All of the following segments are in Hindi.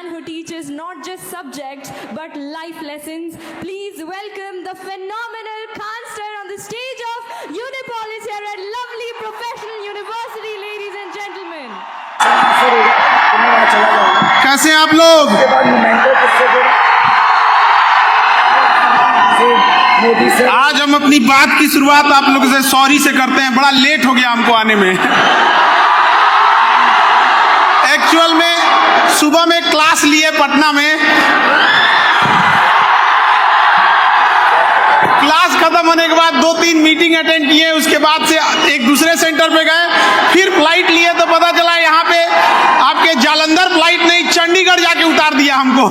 man who teaches not just subjects but life lessons. Please welcome the phenomenal Khanster on the stage of Unipolis here at lovely Professional University, ladies and gentlemen. कैसे हैं आप लोग? आज हम अपनी बात की शुरुआत आप लोगों से सॉरी से करते हैं, बड़ा लेट हो गया हमको आने में। एक्चुअल में सुबह में क्लास लिए पटना में, क्लास खत्म होने के बाद 2-3 मीटिंग अटेंड किए, उसके बाद से एक दूसरे सेंटर पे गए, फिर फ्लाइट लिए तो पता चला यहाँ पे आपके जालंधर फ्लाइट नहीं, चंडीगढ़ जाके उतार दिया हमको।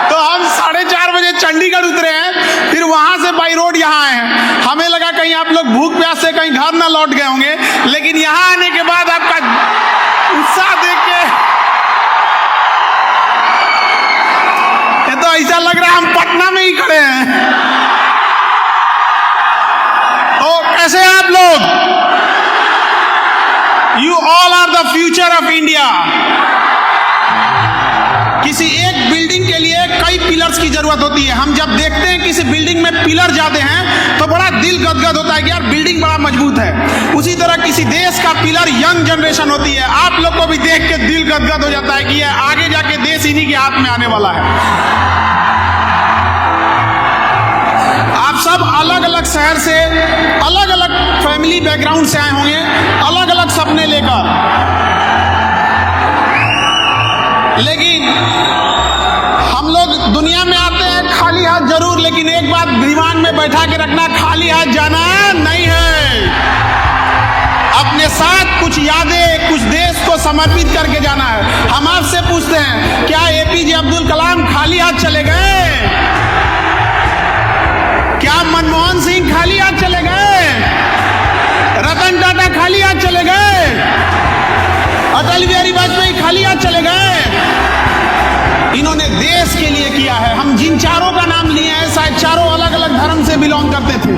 तो हम 4:30 बजे चंडीगढ़ उतरे हैं, फिर वहां से बाई रोड यहाँ आए हैं। हमें लगा कहीं आप लोग भूख प्यास से कहीं घर ना लौट गए होंगे, लेकिन यहाँ आने के बाद आपका उत्साह देख के ये तो ऐसा लग रहा है हम पटना में ही खड़े हैं। तो कैसे हैं आप लोग? You all are the future of India. किसी एक बिल्डिंग के लिए कई पिलर्स की जरूरत होती है। हम जब देखते हैं किसी बिल्डिंग में पिलर जाते हैं तो बड़ा दिल गदगद होता है कि यार बिल्डिंग बड़ा मजबूत है। उसी तरह किसी देश का पिलर यंग जनरेशन होती है। आप लोग को भी देख के दिल गदगद हो जाता है कि ये आगे जाके देश इन्हीं के हाथ में आने वाला है। आप सब अलग अलग शहर से, अलग अलग फैमिली बैकग्राउंड से आए होंगे, अलग अलग सपने लेकर, लेकिन हम लोग दुनिया में आते हैं खाली हाथ जरूर, लेकिन एक बात दिमाग में बैठा के रखना, खाली हाथ जाना नहीं है। अपने साथ कुछ यादें, कुछ देश को समर्पित करके जाना है। हम आपसे पूछते हैं, क्या एपीजे अब्दुल कलाम खाली हाथ चले गए? क्या मनमोहन सिंह खाली हाथ चले गए? रतन टाटा खाली हाथ चले गए? अटल बिहारी वाजपेयी खाली हाथ चले गए? इन्होंने देश के लिए किया है। हम जिन चारों का नाम लिए हैं, शायद चारों अलग अलग धर्म से बिलोंग करते थे।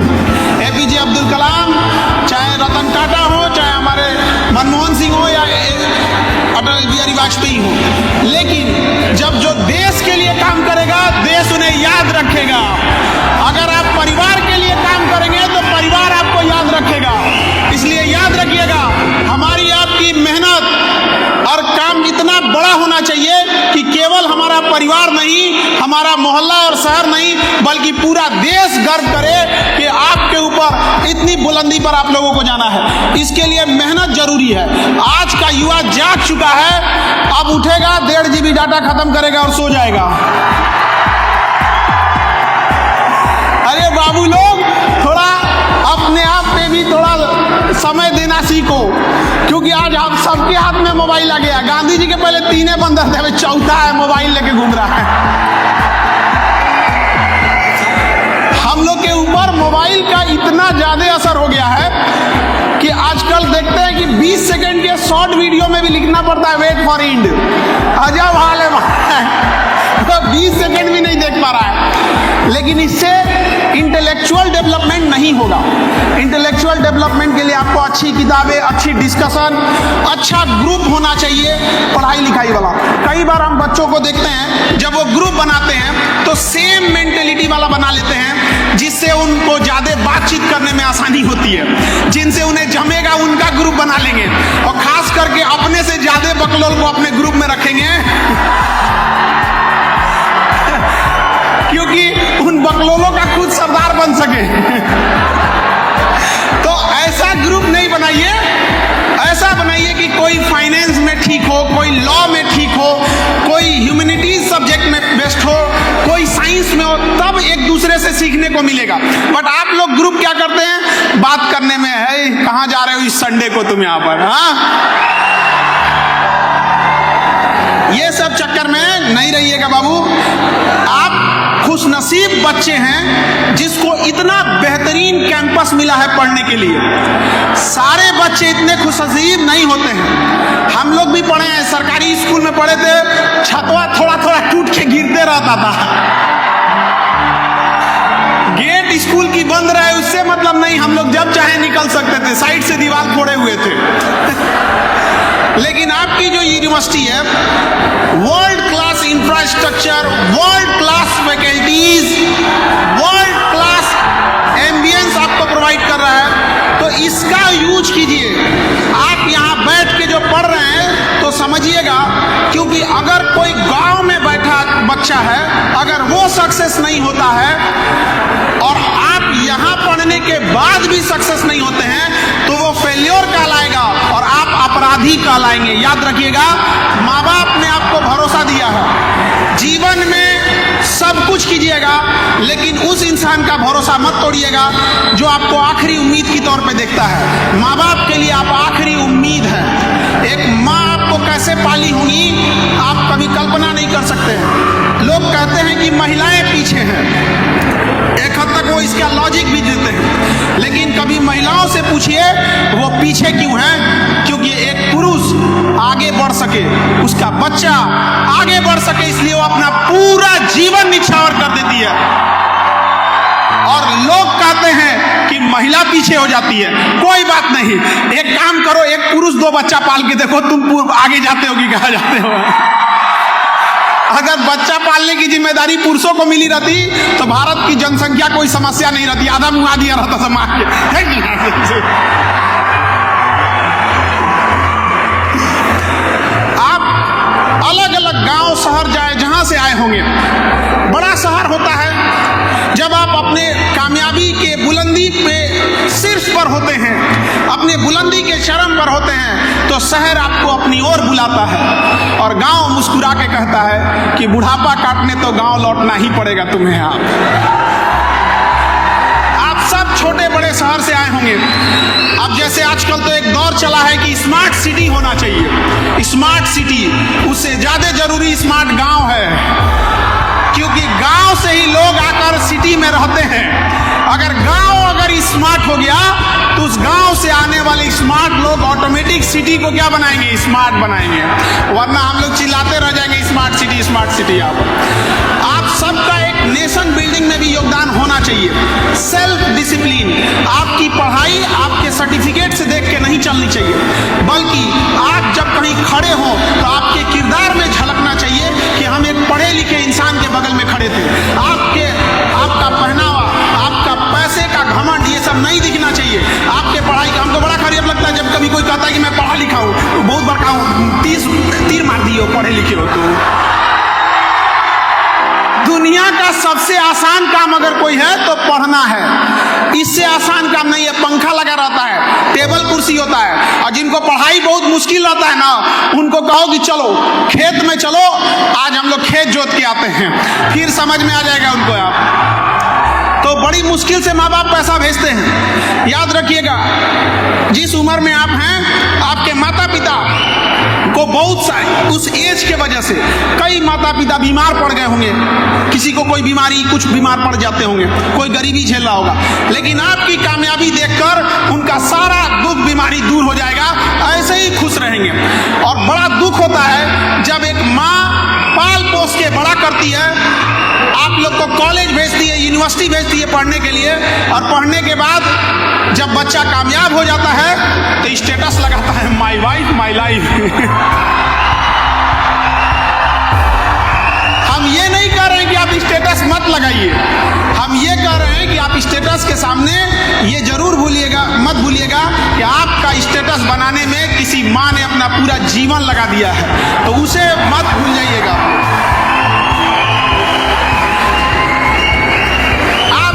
एपीजे अब्दुल कलाम, चाहे रतन टाटा हो, चाहे हमारे मनमोहन सिंह हो, या अटल बिहारी वाजपेयी हो, लेकिन जब जो देश के लिए काम करेगा, देश उन्हें याद रखेगा। अगर आप परिवार के लिए काम करेंगे तो परिवार आपको याद रखेगा। इसलिए याद रखिएगा, हमारी आपकी मेहनत और काम इतना बड़ा होना चाहिए कि केवल हमारा परिवार नहीं, हमारा मोहल्ला और शहर नहीं, बल्कि पूरा देश गर्व करे कि आपके ऊपर इतनी बुलंदी पर आप लोगों को जाना है। इसके लिए मेहनत जरूरी है। आज का युवा जाग चुका है, अब उठेगा, 1.5 GB डाटा खत्म करेगा और सो जाएगा। अरे बाबू लोग, थोड़ा अपने आप पे भी थोड़ा समय देना सीखो, क्योंकि आज आप सबके हाथ में मोबाइल आ गया। गांधी जी के पहले 3 बंदर थे, अभी चौथा है, मोबाइल लेके घूम रहा है। हम लोग के ऊपर मोबाइल का इतना ज्यादा असर हो गया है कि आजकल देखते हैं कि 20 सेकंड के शॉर्ट वीडियो में भी लिखना पड़ता है वेट फॉर एंड। अजब हाल है, तो 20 सेकंड भी नहीं देख पा रहा है। लेकिन इससे इंटेलेक्चुअल डेवलपमेंट नहीं होगा। इंटेलेक्चुअल डेवलपमेंट के लिए आपको अच्छी किताबें, अच्छी डिस्कशन, अच्छा ग्रुप होना चाहिए पढ़ाई लिखाई वाला। कई बार हम बच्चों को देखते हैं, जब वो ग्रुप बनाते हैं तो सेम मेंटेलिटी वाला बना लेते हैं, जिससे उनको ज्यादा बातचीत करने में आसानी होती है। जिनसे उन्हें जमेगा उनका ग्रुप बना लेंगे, और खास करके अपने से ज्यादा बकलोल को अपने ग्रुप में रखेंगे, क्योंकि उन बकलोलों का खुद सरदार बन सके। तो ऐसा ग्रुप नहीं बनाइए, ऐसा बनाइए कि कोई फाइनेंस में ठीक हो, कोई लॉ में ठीक हो, कोई ह्यूमैनिटीज सब्जेक्ट में बेस्ट हो, कोई साइंस में हो, तब एक दूसरे से सीखने को मिलेगा। बट आप लोग ग्रुप क्या करते हैं, बात करने में है, कहाँ जा रहे हो इस संडे को तुम यहाँ पर, हाँ, ये सब चक्कर में नहीं रहिएगा बाबू। आप खुशनसीब बच्चे हैं जिसको इतना बेहतरीन कैंपस मिला है पढ़ने के लिए। सारे बच्चे इतने खुशनसीब नहीं होते हैं। हम लोग भी पढ़े हैं, सरकारी स्कूल में पढ़े थे, छतवा थोड़ा थोड़ा टूट के गिरते रहता था। गेट स्कूल की बंद रहे, वैसे मतलब नहीं, हम लोग जब चाहे निकल सकते थे, साइड से दीवार फोड़े हुए थे। लेकिन आपकी जो यूनिवर्सिटी है, world class infrastructure, world class faculties, world class ambience आपको प्रोवाइड कर रहा है, तो इसका यूज कीजिए। आप यहाँ बैठ के जो पढ़ रहे हैं तो समझिएगा, क्योंकि अगर कोई गांव में बैठा बच्चा है, अगर वो सक्सेस नहीं होता है और आप यहाँ पढ़ने के बाद भी सक्सेस नहीं होते हैं, तो वो फेल्योर कहलाएगा और आप अपराधी कहलाएंगे। याद रखिएगा, माँ बाप ने आपको भरोसा दिया है, जीवन में सब कुछ कीजिएगा, लेकिन उस इंसान का भरोसा मत तोड़िएगा जो आपको आखिरी उम्मीद की तौर पे देखता है। माँ बाप के लिए आप आखिरी उम्मीद है। एक माँ आपको कैसे पाली होंगी आप कभी कल्पना नहीं कर सकते हैं। लोग कहते हैं कि महिलाएं पीछे हैं, एक हद तक वो इसका लॉजिक भी देते हैं, लेकिन कभी महिलाओं से पूछिए वो पीछे क्यों हैं। क्योंकि एक पुरुष आगे बढ़ सके, उसका बच्चा आगे बढ़ सके, इसलिए वो अपना पूरा जीवन निछावर कर देती है। और लोग कहते हैं कि महिला पीछे हो जाती है। कोई बात नहीं, एक काम करो, एक पुरुष 2 बच्चा पाल के देखो, तुम आगे जाते हो कि कहाँ जाते हो। अगर बच्चा पालने की जिम्मेदारी पुरुषों को मिली रहती तो भारत की जनसंख्या कोई समस्या नहीं रहती, आधा मुआ दिया रहता समाज के। आप अलग अलग गांव शहर जाए, जहां से आए होंगे, बड़ा शहर होता है जब आप अपने कामयाबी के बुलंदी पे शीर्ष पर होते हैं, अपने बुलंदी के चरम पर होते हैं, तो शहर आपको अपनी ओर बुलाता है और गांव मुस्कुरा के कहता है कि बुढ़ापा काटने तो गांव लौटना ही पड़ेगा तुम्हें। आप सब छोटे बड़े शहर से आए होंगे। अब जैसे आजकल तो एक दौर चला है कि स्मार्ट सिटी होना चाहिए, स्मार्ट सिटी, उससे ज्यादा जरूरी स्मार्ट गांव है, क्योंकि गांव से ही लोग आकर सिटी में रहते हैं। अगर गांव स्मार्ट हो गया तो उस गांव से आने वाले स्मार्ट लोग ऑटोमेटिक सिटी को क्या बनाएंगे, स्मार्ट बनाएंगे, वरना हम लोग चिल्लाते रह जाएंगे स्मार्ट सिटी स्मार्ट सिटी। आप सबका एक नेशन बिल्डिंग में भी योगदान होना चाहिए। सेल्फ डिसिप्लिन, आपकी पढ़ाई आपके सर्टिफिकेट से देख के नहीं चलनी चाहिए, बल्कि आप जब कहीं खड़े हो तो आपके किरदार में झलकना चाहिए कि हम एक पढ़े लिखे इंसान के बगल में खड़े थे। आपका पहनावा, आपका पैसे का घमंड, ये सब नहीं दिखना चाहिए। आपके पढ़ाई का, हमको बड़ा खराब लगता है जब कभी कोई कहता है कि मैं पढ़ा लिखा हूँ, तो बहुत बड़का हूँ, 30 तीर मार दिए हो, पढ़े लिखे हो। तो दुनिया का सबसे आसान काम अगर कोई है तो पढ़ना है। इससे आसान काम नहीं है। पंखा लगा रहता है, टेबल कुर्सी होता है, और जिनको पढ़ाई बहुत मुश्किल रहता है ना, उनको कहो कि चलो खेत में चलो, आज हम लोग खेत जोत के आते हैं, फिर समझ में आ जाएगा उनको। आप तो बड़ी मुश्किल से माँ बाप पैसा भेजते हैं। याद रखिएगा, जिस उम्र में आप हैं, आपके माता पिता को बहुत सारी उस एज के वजह से कई माता पिता बीमार पड़ गए होंगे, किसी को कोई बीमारी, कुछ बीमार पड़ जाते होंगे, कोई गरीबी झेल रहा होगा, लेकिन आपकी कामयाबी देखकर उनका सारा दुख बीमारी दूर हो जाएगा, ऐसे ही खुश रहेंगे। और बड़ा दुख होता है जब एक माँ पाल पोस के बड़ा करती है, आप लोग को कॉलेज भेजती है, यूनिवर्सिटी भेजती है पढ़ने के लिए, और पढ़ने के बाद जब बच्चा कामयाब हो जाता है तो स्टेटस लगाता है, माई वाइफ माई लाइफ। हम ये नहीं कह रहे हैं कि आप स्टेटस मत लगाइए, हम ये कह रहे हैं कि आप स्टेटस के सामने ये जरूर मत भूलिएगा कि आपका स्टेटस बनाने में किसी माँ ने अपना पूरा जीवन लगा दिया है, तो उसे मत भूल जाइएगा।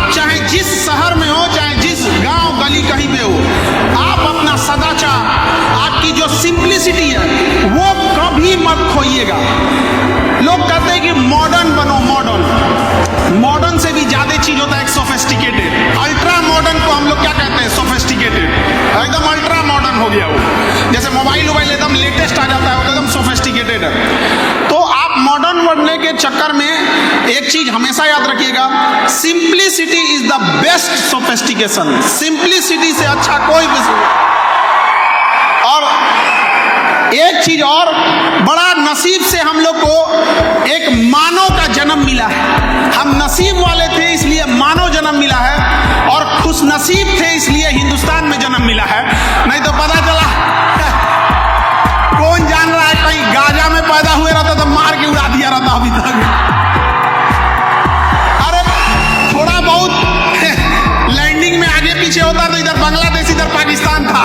चाहे जिस शहर में हो, चाहे जिस गांव गली कहीं पे हो, आप अपना सदाचार, आपकी जो सिंप्लिसिटी है, वो कभी मत खोइएगा। लोग कहते हैं कि मॉडर्न बनो, मॉडर्न से भी ज्यादा चीज होता है एक सोफिस्टिकेटेड। अल्ट्रा मॉडर्न को हम लोग क्या कहते हैं, सोफिस्टिकेटेड, एकदम अल्ट्रा मॉडर्न हो गया वो। जैसे मोबाइल एकदम लेटेस्ट आ जाता है, वो एकदम सोफिस्टिकेटेड है। तो आप मॉडर्न बनने के चक्कर में एक चीज हमेशा याद रखिएगा, simplicity is the best sophistication. Simplicity से अच्छा कोई और एक चीज और, बड़ा नसीब से हम लोग को एक मानव का जन्म मिला है। हम नसीब वाले थे इसलिए मानव जन्म मिला है, और खुश खुशनसीब थे, इसलिए हिंदुस्तान में जन्म मिला है, नहीं तो पता चला कौन जान रहा है कहीं गाजा में पैदा हुए रहता तो मार के उड़ा दिया रहता अभी तक। अरे थोड़ा बहुत लैंडिंग में आगे पीछे होता तो इधर बांग्लादेश इधर पाकिस्तान था,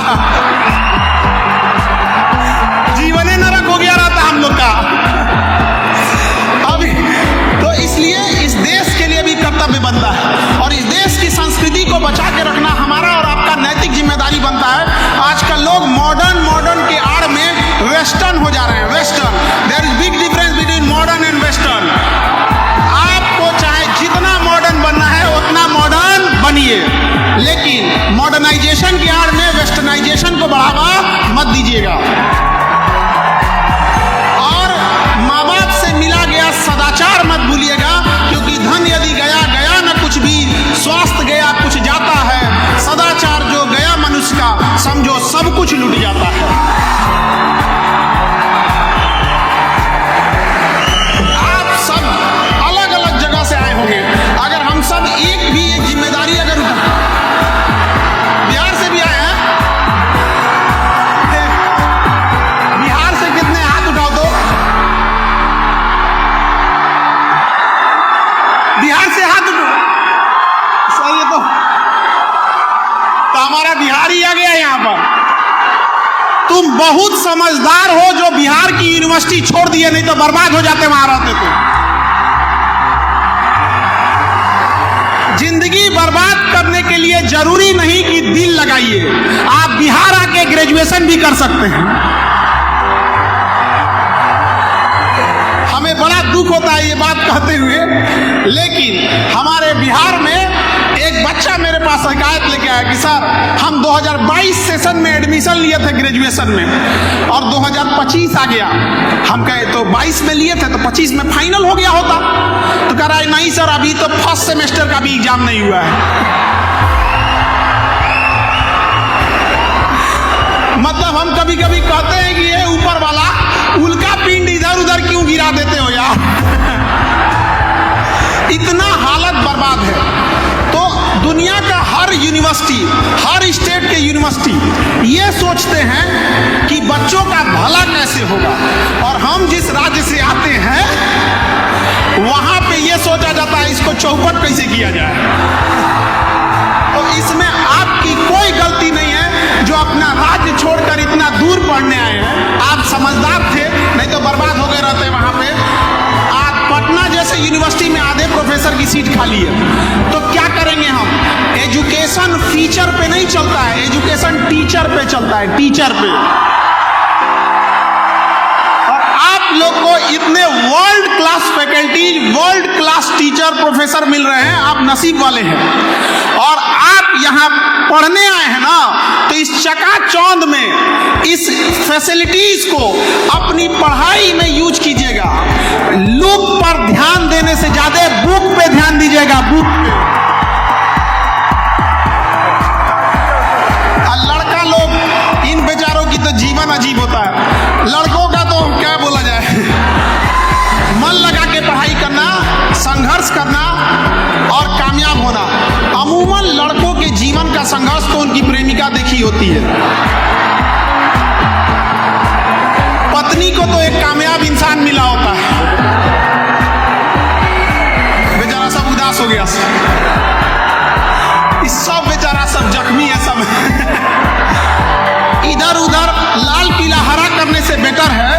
जीवन ही नरक हो गया रहता हम लोग का। अभी तो इसलिए इस देश के लिए भी कर्तव्य बनता है और इस देश की संस्कृति को बचा के रखना हमारा और आपका नैतिक जिम्मेदारी बनता है। आजकल लोग मॉडर्न के आड़ में वेस्टर्न हो जा रहे हैं। Western, there is big difference between modern and western. आपको चाहे जितना मॉडर्न बनना है उतना मॉडर्न बनिए, लेकिन मॉडर्नाइजेशन की आड़ में वेस्टर्नाइजेशन को बढ़ावा मत दीजिएगा। और माँ बाप से मिला गया सदाचार मत भूलिएगा, क्योंकि धन यदि गया गया न कुछ भी, स्वास्थ्य गया कुछ जाता है, सदाचार जो गया मनुष्य का समझो सब कुछ लूट जाता है। आप सब अलग अलग जगह से आए होंगे, अगर हम सब एक जिम्मेदारी अगर बिहार से भी आए हैं, बिहार से कितने हाथ उठाओ तो, बिहार से हाथ उठाओ, सही है तो हमारा बिहार ही आ गया यहाँ पर। तुम बहुत समझदार हो जो बिहार की यूनिवर्सिटी छोड़ दिए, नहीं तो बर्बाद हो जाते वहां रहते तो। जिंदगी बर्बाद करने के लिए जरूरी नहीं कि दिल लगाइए, आप बिहार आके ग्रेजुएशन भी कर सकते हैं। हमें बड़ा दुख होता है ये बात कहते हुए, लेकिन हमारे बिहार में एक बच्चा मेरे पास शिकायत लेके आया कि सर हम 2022 सेशन में एडमिशन लिए थे ग्रेजुएशन में और 2025 आ गया। हम कहे तो 22 में लिए थे तो 25 में फाइनल हो गया होता। तो कह रहा है नहीं सर अभी तो फर्स्ट सेमेस्टर का भी एग्जाम नहीं हुआ है। मतलब हम कभी कभी कहते हैं कि ये ऊपर वाला उल्का पिंड इधर उधर क्यों गिरा देते हो यार। इतना हालत बर्बाद है। तो दुनिया का हर यूनिवर्सिटी, हर स्टेट के यूनिवर्सिटी ये सोचते हैं कि बच्चों का भला कैसे होगा, और हम जिस राज्य से आते हैं वहां पे ये सोचा जाता है इसको चौपट कैसे किया जाए। तो इसमें आपकी कोई गलती नहीं है जो अपना राज्य छोड़कर इतना दूर पढ़ने आए हैं। आप समझदार थे, नहीं तो बर्बाद हो गए रहते वहां पे। आप पटना जैसे यूनिवर्सिटी में आधे प्रोफेसर की सीट खाली है, तो क्या करेंगे हम। एजुकेशन फीचर पे नहीं चलता है, एजुकेशन टीचर पे चलता है, टीचर पे। और आप लोग को इतने world class faculty, world class teacher professor मिल रहे हैं, आप नसीब वाले हैं। और आप यहाँ पढ़ने आए हैं ना, तो इस चकाचौंध में इस फैसिलिटीज को अपनी पढ़ाई में यूज कीजिएगा। लुक पर ध्यान देने से ज्यादा बुक पे ध्यान दीजिएगा, बुक पे। लड़का लोग, इन बेचारों की तो जीवन अजीब होता है। लड़कों का तो क्या बोला जाए, मन लगा के पढ़ाई करना, संघर्ष करना और कामयाब होना। अमूमन लड़कों के जीवन का संघर्ष तो उनकी प्रेमिका देखी होती है। पत्नी को तो एक कामयाब इंसान मिला होता है, बेचारा सब उदास हो गया। इस सब बेचारा सब जख्मी है सब। इधर उधर लाल पीला हरा करने से बेटर है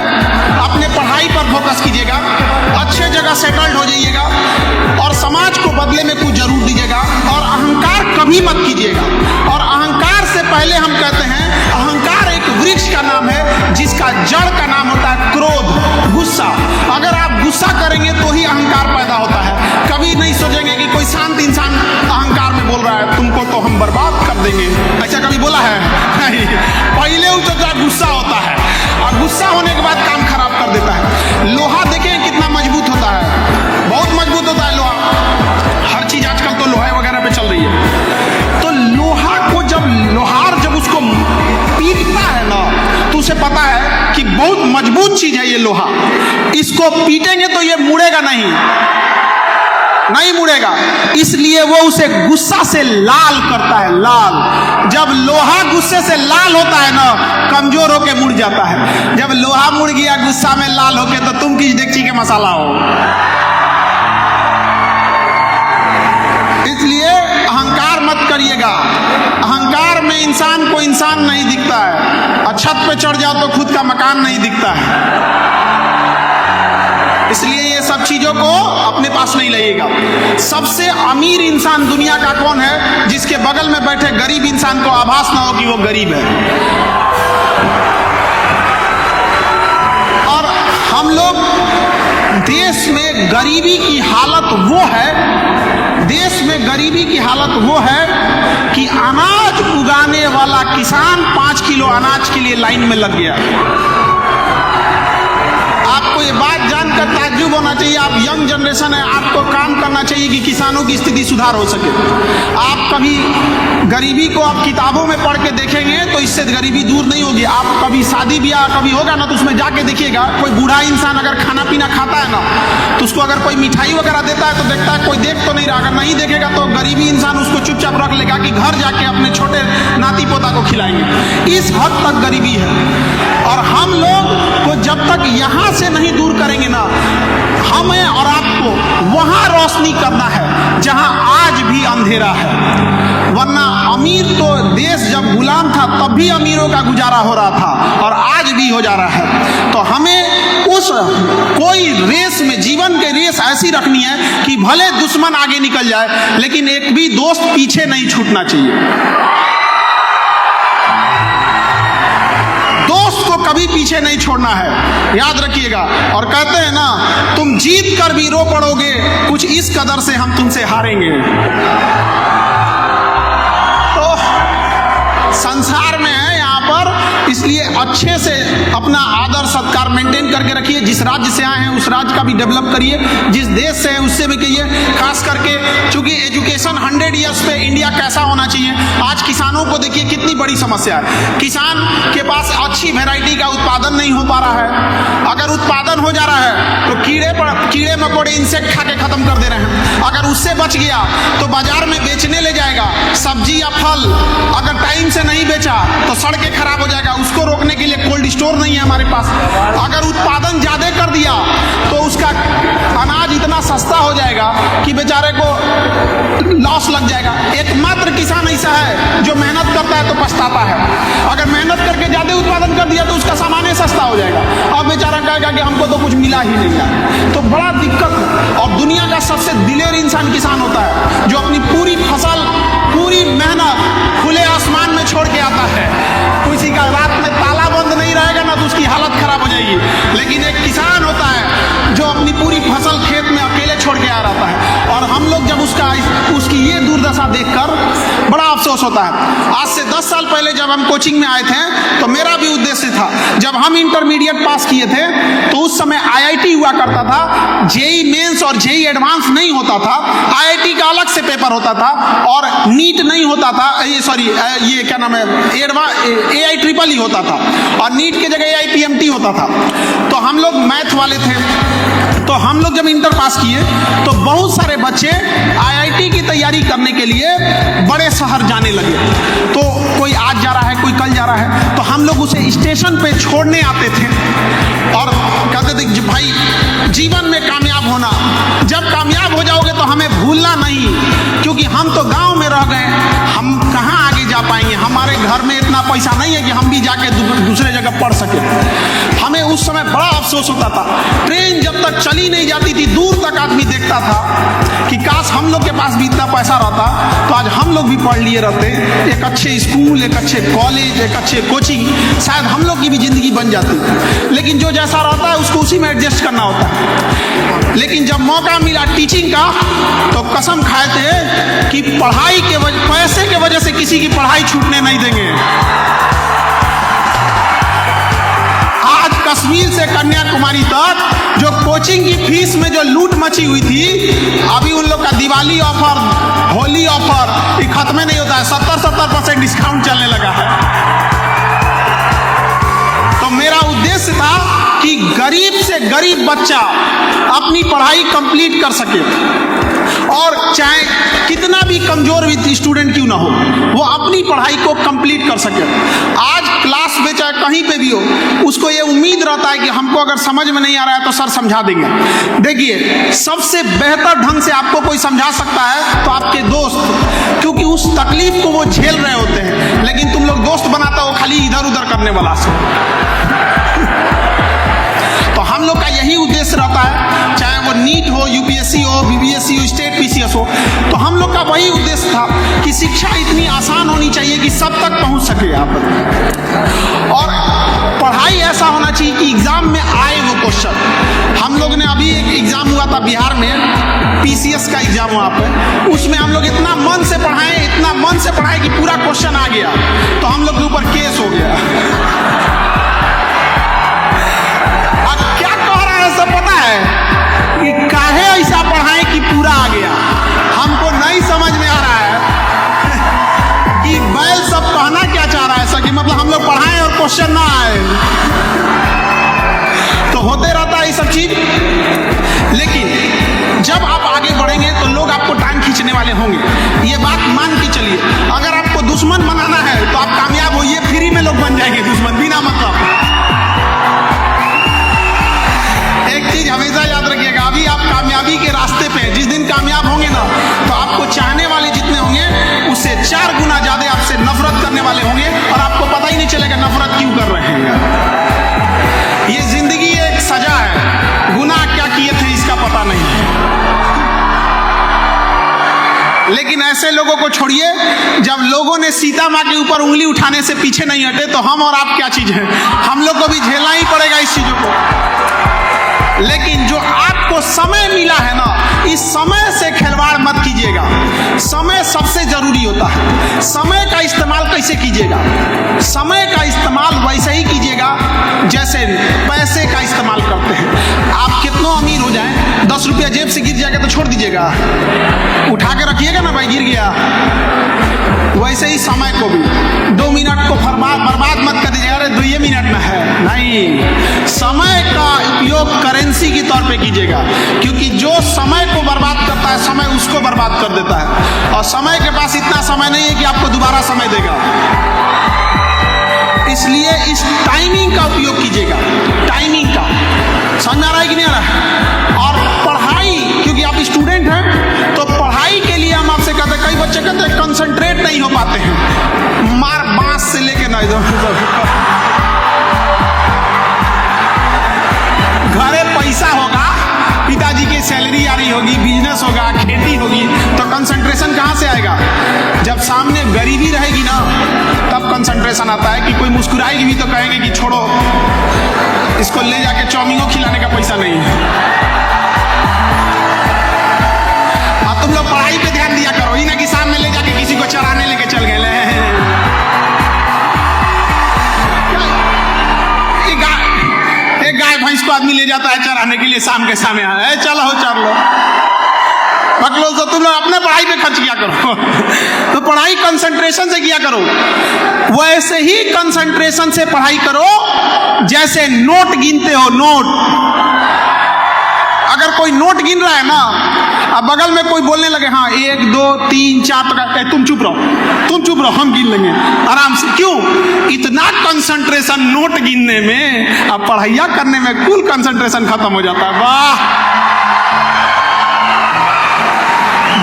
अपने पढ़ाई पर फोकस कीजिएगा, अच्छे जगह सेटल्ड हो जाइएगा और समाज को बदले में कुछ जरूर दीजिएगा। और अहंकार कभी मत कीजिएगा। और अहंकार से पहले हम कहते हैं अहंकार एक वृक्ष का नाम है जिसका जड़ का नाम होता है क्रोध, गुस्सा। अगर आप गुस्सा करेंगे तो ही अहंकार पैदा होता है। कभी नहीं सोचेंगे कि कोई शांत इंसान अहंकार में बोल रहा है तुमको तो हम बर्बाद कर देंगे, ऐसा कभी बोला है? नहीं। पहले उसका गुस्सा होता है और गुस्सा होने के बाद काम खराब कर देता है। लोहा देखें कितना मजबूत होता है, बहुत मजबूत होता है लोहा। हर चीज आजकल तो लोहा वगैरह पे चल रही है। तो लोहा को जब लोहार जब उसको पीटता है ना, तो उसे पता है कि बहुत मजबूत चीज है ये लोहा, इसको पीटेंगे तो ये मुड़ेगा नहीं। नहीं मुड़ेगा। इसलिए वो उसे गुस्सा से लाल करता है, लाल। जब लोहा गुस्से से लाल होता है ना, कमजोर होके मुड़ जाता है। जब लोहा मुड़ गया गुस्सा में लाल होके, तो तुम किस डेगची के मसाला हो। इसलिए अहंकार मत करिएगा। अहंकार में इंसान को इंसान नहीं दिखता है, और छत पे चढ़ जाओ तो खुद का मकान नहीं दिखता है। इसलिए ये सब चीजों को अपने पास नहीं लगेगा। सबसे अमीर इंसान दुनिया का कौन है? जिसके बगल में बैठे गरीब इंसान को आभास ना हो कि वो गरीब है। और हम लोग देश में गरीबी की हालत वो है, देश में गरीबी की हालत वो है कि अनाज उगाने वाला किसान 5 किलो अनाज के लिए लाइन में लग गया। आपको ये बात जानकर ताज्जुब होना चाहिए। आप यंग जनरेशन है, आपको काम करना चाहिए कि किसानों की स्थिति सुधार हो सके। आप कभी गरीबी को आप किताबों में पढ़ के देखेंगे तो इससे गरीबी दूर नहीं होगी। आप कभी शादी ब्याह कभी होगा ना, तो उसमें जाके देखिएगा, कोई बूढ़ा इंसान अगर खाना पीना खाता है ना, तो उसको अगर कोई मिठाई वगैरह देता है तो देखता है कोई देख तो नहीं रहा। अगर नहीं देखेगा तो गरीबी इंसान उसको चुपचाप रख लेगा कि घर जाके अपने छोटे नाती पोता को खिलाएंगे। इस हद तक गरीबी है। और हम लोग को जब तक यहाँ से नहीं दूर करेंगे ना, हमें और आपको वहां रोशनी करना है जहां आज भी अंधेरा है। वरना अमीर तो देश जब गुलाम था तब भी अमीरों का गुजारा हो रहा था, और आज भी हो जा रहा है। तो हमें उस कोई रेस में, जीवन के रेस ऐसी रखनी है कि भले दुश्मन आगे निकल जाए लेकिन एक भी दोस्त पीछे नहीं छूटना चाहिए। कभी पीछे नहीं छोड़ना है, याद रखिएगा। और कहते हैं ना, तुम जीत कर भी रो पड़ोगे, कुछ इस कदर से हम तुमसे हारेंगे। तो संसार में है यहाँ पर, इसलिए अच्छे से अपना आदर सत्कार मेंटेन करके रखिए। जिस राज्य से आए हैं उस राज्य का भी डेवलप करिए, जिस देश से है उससे भी कहिए। खास करके चूंकि एजुकेशन 100 ईयर्स पे इंडिया कैसा होना चाहिए, आज किसानों को देखिए कितनी बड़ी समस्या है। किसान के पास अच्छी वैरायटी का उत्पादन नहीं हो पा रहा है। अगर उत्पादन हो जा रहा है तो कीड़े मकोड़े इंसेक्ट खा के खत्म कर दे रहे हैं। अगर उससे बच गया तो बाजार में बेचने ले जाएगा। सब्जी या फल अगर टाइम से नहीं बेचा तो सड़ के खराब हो जाएगा। उसको रोकने के लिए कोल्ड स्टोर नहीं है हमारे पास। अगर उत्पादन ज्यादा कर दिया तो उसका अनाज इतना सस्ता हो जाएगा कि बेचारे को लॉस लग जाएगा। एकमात्र किसान ऐसा है जो मेहनत करता है तो पछताता है। अगर मेहनत करके ज्यादा उत्पादन कर दिया तो उसका सामान सस्ता हो जाएगा, अब बेचारा कहेगा कि हमको तो कुछ मिला ही नहीं है। तो बड़ा दिक्कत है। और दुनिया का सबसे दिलेर इंसान किसान होता है, जो अपनी पूरी फसल, पूरी मेहनत खुले आसमान में छोड़ के आता है। किसी का रात में ताला बंद नहीं रहेगा ना तो उसकी हालत खराब हो जाएगी। लेकिन एक किसान होता है जो अपनी पूरी फसल खेत में अकेले छोड़ के आ रहा है। और हम लोग जब उसकी ये दुर्दशा देखकर बड़ा अफसोस होता है। आज से 10 साल पहले जब हम कोचिंग में आए थे तो मेरा भी उद्देश्य था, जब हम इंटरमीडिएट पास किए थे तो उस समय IIT हुआ करता था, जेई मेंस और जेई एडवांस नहीं होता था। IIT का अलग से पेपर होता था और नीट नहीं होता था, ये क्या नाम है, AIEEE होता था, और नीट की जगह AIPMT होता था। तो हम लोग मैथ वाले थे, तो हम लोग जब इंटर पास किए तो बहुत सारे बच्चे IIT की तैयारी करने के लिए बड़े शहर जाने लगे। तो कोई आज जा रहा है, कोई कल जा रहा है, तो हम लोग उसे स्टेशन पे छोड़ने आते थे और कहते थे भाई जीवन में कामयाब होना, जब कामयाब हो जाओगे तो हमें भूलना नहीं, क्योंकि हम तो गांव में रह गए, हम कहाँ आगे जा पाएंगे, हमारे घर में इतना पैसा नहीं है कि हम भी जाके दूसरे जगह पढ़ सके। हमें उस समय बड़ा अफसोस होता था। ट्रेन जब तक चली नहीं जाती थी, दूर तक आदमी देखता था कि काश हम लोग के पास भी इतना पैसा रहता तो आज हम लोग भी पढ़ लिए रहते, एक अच्छे स्कूल, एक अच्छे कॉलेज, एक अच्छे कोचिंग, शायद हम लोग की भी जिंदगी बन जाती। लेकिन जो जैसा रहता है उसको उसी में एडजस्ट करना होता है। लेकिन जब मौका मिला टीचिंग का तो कसम खाए थे कि पढ़ाई के पैसे के वजह से किसी की पढ़ाई छूटने नहीं देंगे। आज कश्मीर से कन्याकुमारी तक जो कोचिंग की फीस में जो लूट मची हुई थी, अभी उन लोग का दिवाली ऑफर, होली ऑफर ये खत्म नहीं होता है, 70% डिस्काउंट चलने लगा है। तो मेरा उद्देश्य था कि गरीब से गरीब बच्चा अपनी पढ़ाई कंप्लीट कर सके। और चाहे कितना भी कमजोर स्टूडेंट क्यों ना हो, वो अपनी पढ़ाई को कंप्लीट कर सके। आज क्लास में चाहे कहीं पे भी हो, उसको ये उम्मीद रहता है कि हमको अगर समझ में नहीं आ रहा है तो सर समझा देंगे। देखिए, सबसे बेहतर ढंग से आपको कोई समझा सकता है तो आपके दोस्त, क्योंकि उस तकलीफ को वो झेल रहे होते हैं। लेकिन तुम लोग दोस्त बनाता हो खाली इधर उधर करने वाला से। तो हम लोग का यही उद्देश्य रहता है, चाहे वो नीट हो, यूपीएससी हो, बीबीएससी हो, स्टेट पीसीएस हो, तो हम लोग का वही उद्देश्य था कि शिक्षा इतनी आसान होनी चाहिए कि सब तक पहुंच सके आप। और पढ़ाई ऐसा होना चाहिए कि एग्जाम में आए वो क्वेश्चन। हम लोग ने अभी एक एग्जाम हुआ था बिहार में, पीसीएस का एग्जाम हुआ पे, उसमें हम लोग इतना मन से पढ़ाए कि पूरा क्वेश्चन आ गया, तो हम लोग के ऊपर केस हो गया। सब पता है कि काहे ऐसा पढ़ाएं कि पूरा आ गया। हमको नहीं समझ में आ रहा है कि बैल सब कहना क्या चाह रहा है सर, कि मतलब हम लोग पढ़ाएं और क्वेश्चन ना आए। तो होते रहता है ये सब चीज। लेकिन जब आप आगे बढ़ेंगे तो लोग आपको टांग खींचने वाले होंगे, ये बात मान के चलिए। अगर आपको दुश्मन बनाना है तो आप कामयाब होइए, फ्री में लोग बन जाएंगे दुश्मन बिना मतलब। एक चीज हमेशा याद रखिएगा, अभी आप कामयाबी के रास्ते पे हैं। जिस दिन कामयाब होंगे ना, तो आपको चाहने वाले जितने होंगे उससे 4 गुना ज्यादा आपसे नफरत करने वाले होंगे, और आपको पता ही नहीं चलेगा नफरत क्यों कर रहे हैं। ये जिंदगी एक सजा है, गुनाह क्या किए थे इसका पता नहीं है। लेकिन ऐसे लोगों को छोड़िए, जब लोगों ने सीता माँ के ऊपर उंगली उठाने से पीछे नहीं हटे, तो हम और आप क्या चीज है, हम लोग को भी झेलना ही पड़ेगा इस चीजों को। लेकिन जो आपको समय मिला है ना, इस समय से खिलवाड़ मत कीजिएगा। समय सबसे जरूरी होता है। समय का इस्तेमाल कैसे कीजिएगा? समय का इस्तेमाल वैसे ही कीजिएगा जैसे पैसे का इस्तेमाल करते हैं। आप कितना अमीर हो जाएं, 10 रुपया जेब से गिर जाएगा तो छोड़ दीजिएगा, उठा के रखिएगा ना, भाई गिर गया। वैसे ही समय को भी 2 मिनट को बर्बाद मत कर दीजिएगा, अरे 2 मिनट में है, नहीं। समय का उपयोग करेंसी के तौर पे कीजिएगा, क्योंकि जो समय को बर्बाद करता है, समय उसको बर्बाद कर देता है। और समय के पास इतना समय नहीं है कि आपको दोबारा समय देगा। इसलिए इस टाइमिंग का उपयोग कीजिएगा, टाइमिंग का। समझ आ रहा है कि नहीं आ रहा? और पढ़ाई, क्योंकि आप स्टूडेंट हैं, तो पढ़ाई के लिए हम आपसे कहते हैं, कई बच्चे कहते हैं कंसंट्रेट नहीं हो पाते हैं, मार बांस से लेके ना घरे पैसा होगा, पिताजी की सैलरी आ रही होगी, बिजनेस होगा, खेती होगी, तो कंसंट्रेशन कहाँ से आएगा? जब सामने गरीबी रहेगी ना, तब कंसंट्रेशन आता है। कि कोई मुस्कुराएगी भी तो कहेंगे कि छोड़ो, इसको ले जाके चाउमीनों खिलाने का पैसा नहीं है। अब तुम लोग पढ़ाई पे ध्यान दिया करो, ही ना कि सामने ले जाके किसी को चराने लेके चल गए। एक गाय भैंस को आदमी ले जाता है चराने के लिए, शाम के सामने है, चलो चल लो, पकड़ो। तो तुम लोग अपने पढ़ाई पे खर्च किया करो। तो पढ़ाई कंसंट्रेशन से किया करो, वैसे ही कंसंट्रेशन से पढ़ाई करो जैसे नोट गिनते हो। नोट, अगर कोई नोट गिन रहा है ना, अब बगल में कोई बोलने लगे, हाँ 1 2 3 4, तुम चुप रहो, हम गिन लेंगे आराम से। क्यों? इतना कंसंट्रेशन नोट गिनने में, अब पढ़ाइया करने में कुल कंसंट्रेशन खत्म हो जाता है। वाह!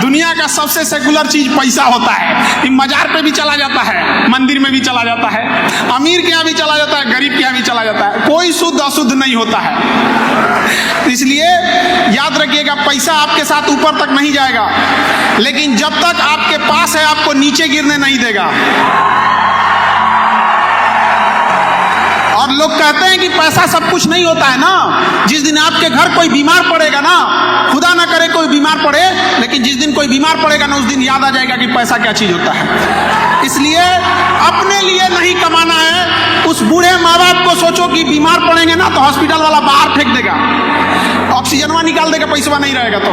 दुनिया का सबसे सेकुलर चीज पैसा होता है। मजार पे भी चला जाता है, मंदिर में भी चला जाता है, अमीर के यहाँ भी चला जाता है, गरीब के यहाँ भी चला जाता है, कोई शुद्ध अशुद्ध नहीं होता है। इसलिए याद रखिएगा, पैसा आपके साथ ऊपर तक नहीं जाएगा, लेकिन जब तक आपके पास है आपको नीचे गिरने नहीं देगा। और लोग कहते हैं कि पैसा सब कुछ नहीं होता है ना। जिस दिन आपके घर कोई बीमार पड़ेगा ना, खुदा ना करे कोई बीमार पड़े, लेकिन जिस दिन कोई बीमार पड़ेगा ना, उस दिन याद आ जाएगा कि पैसा क्या चीज होता है। इसलिए अपने लिए नहीं कमाना है। उस बूढ़े माँ बाप को सोचो कि बीमार पड़ेंगे ना तो हॉस्पिटल वाला बाहर फेंक देगा, ऑक्सीजनवा निकाल देगा, पैसवा नहीं रहेगा तो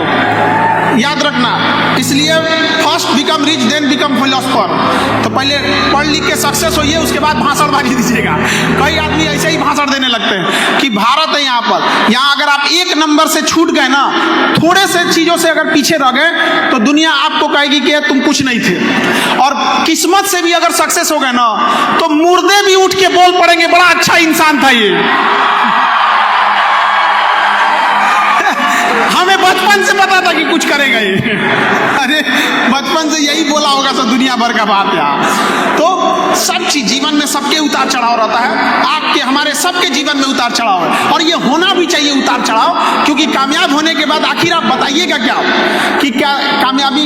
याद रखना। इसलिए first become rich then become philosopher. तो पहले पढ़ लिख के सक्सेस होइए, उसके बाद भाषणबाजी दीजिएगा। कई आदमी ऐसे ही भाषण देने लगते हैं कि भारत है यहाँ पर, यहाँ अगर आप एक नंबर से छूट गए ना, थोड़े से चीजों से अगर पीछे रह गए तो दुनिया आपको कहेगी कि तुम कुछ नहीं थे। और किस्मत से भी अगर सक्सेस हो गए ना तो मुर्दे भी उठ के बोल पड़ेंगे बड़ा अच्छा इंसान था ये। हमें बचपन से पता था कि कुछ करेगा ये। अरे बचपन से यही बोला होगा तो दुनिया भर का बात यार। तो सब चीज जीवन में सबके उतार चढ़ाव रहता है, आपके हमारे सबके जीवन में उतार चढ़ाव है, और ये होना भी चाहिए उतार चढ़ाव, क्योंकि कामयाब होने के बाद आखिर आप बताइएगा क्या कि क्या कामयाबी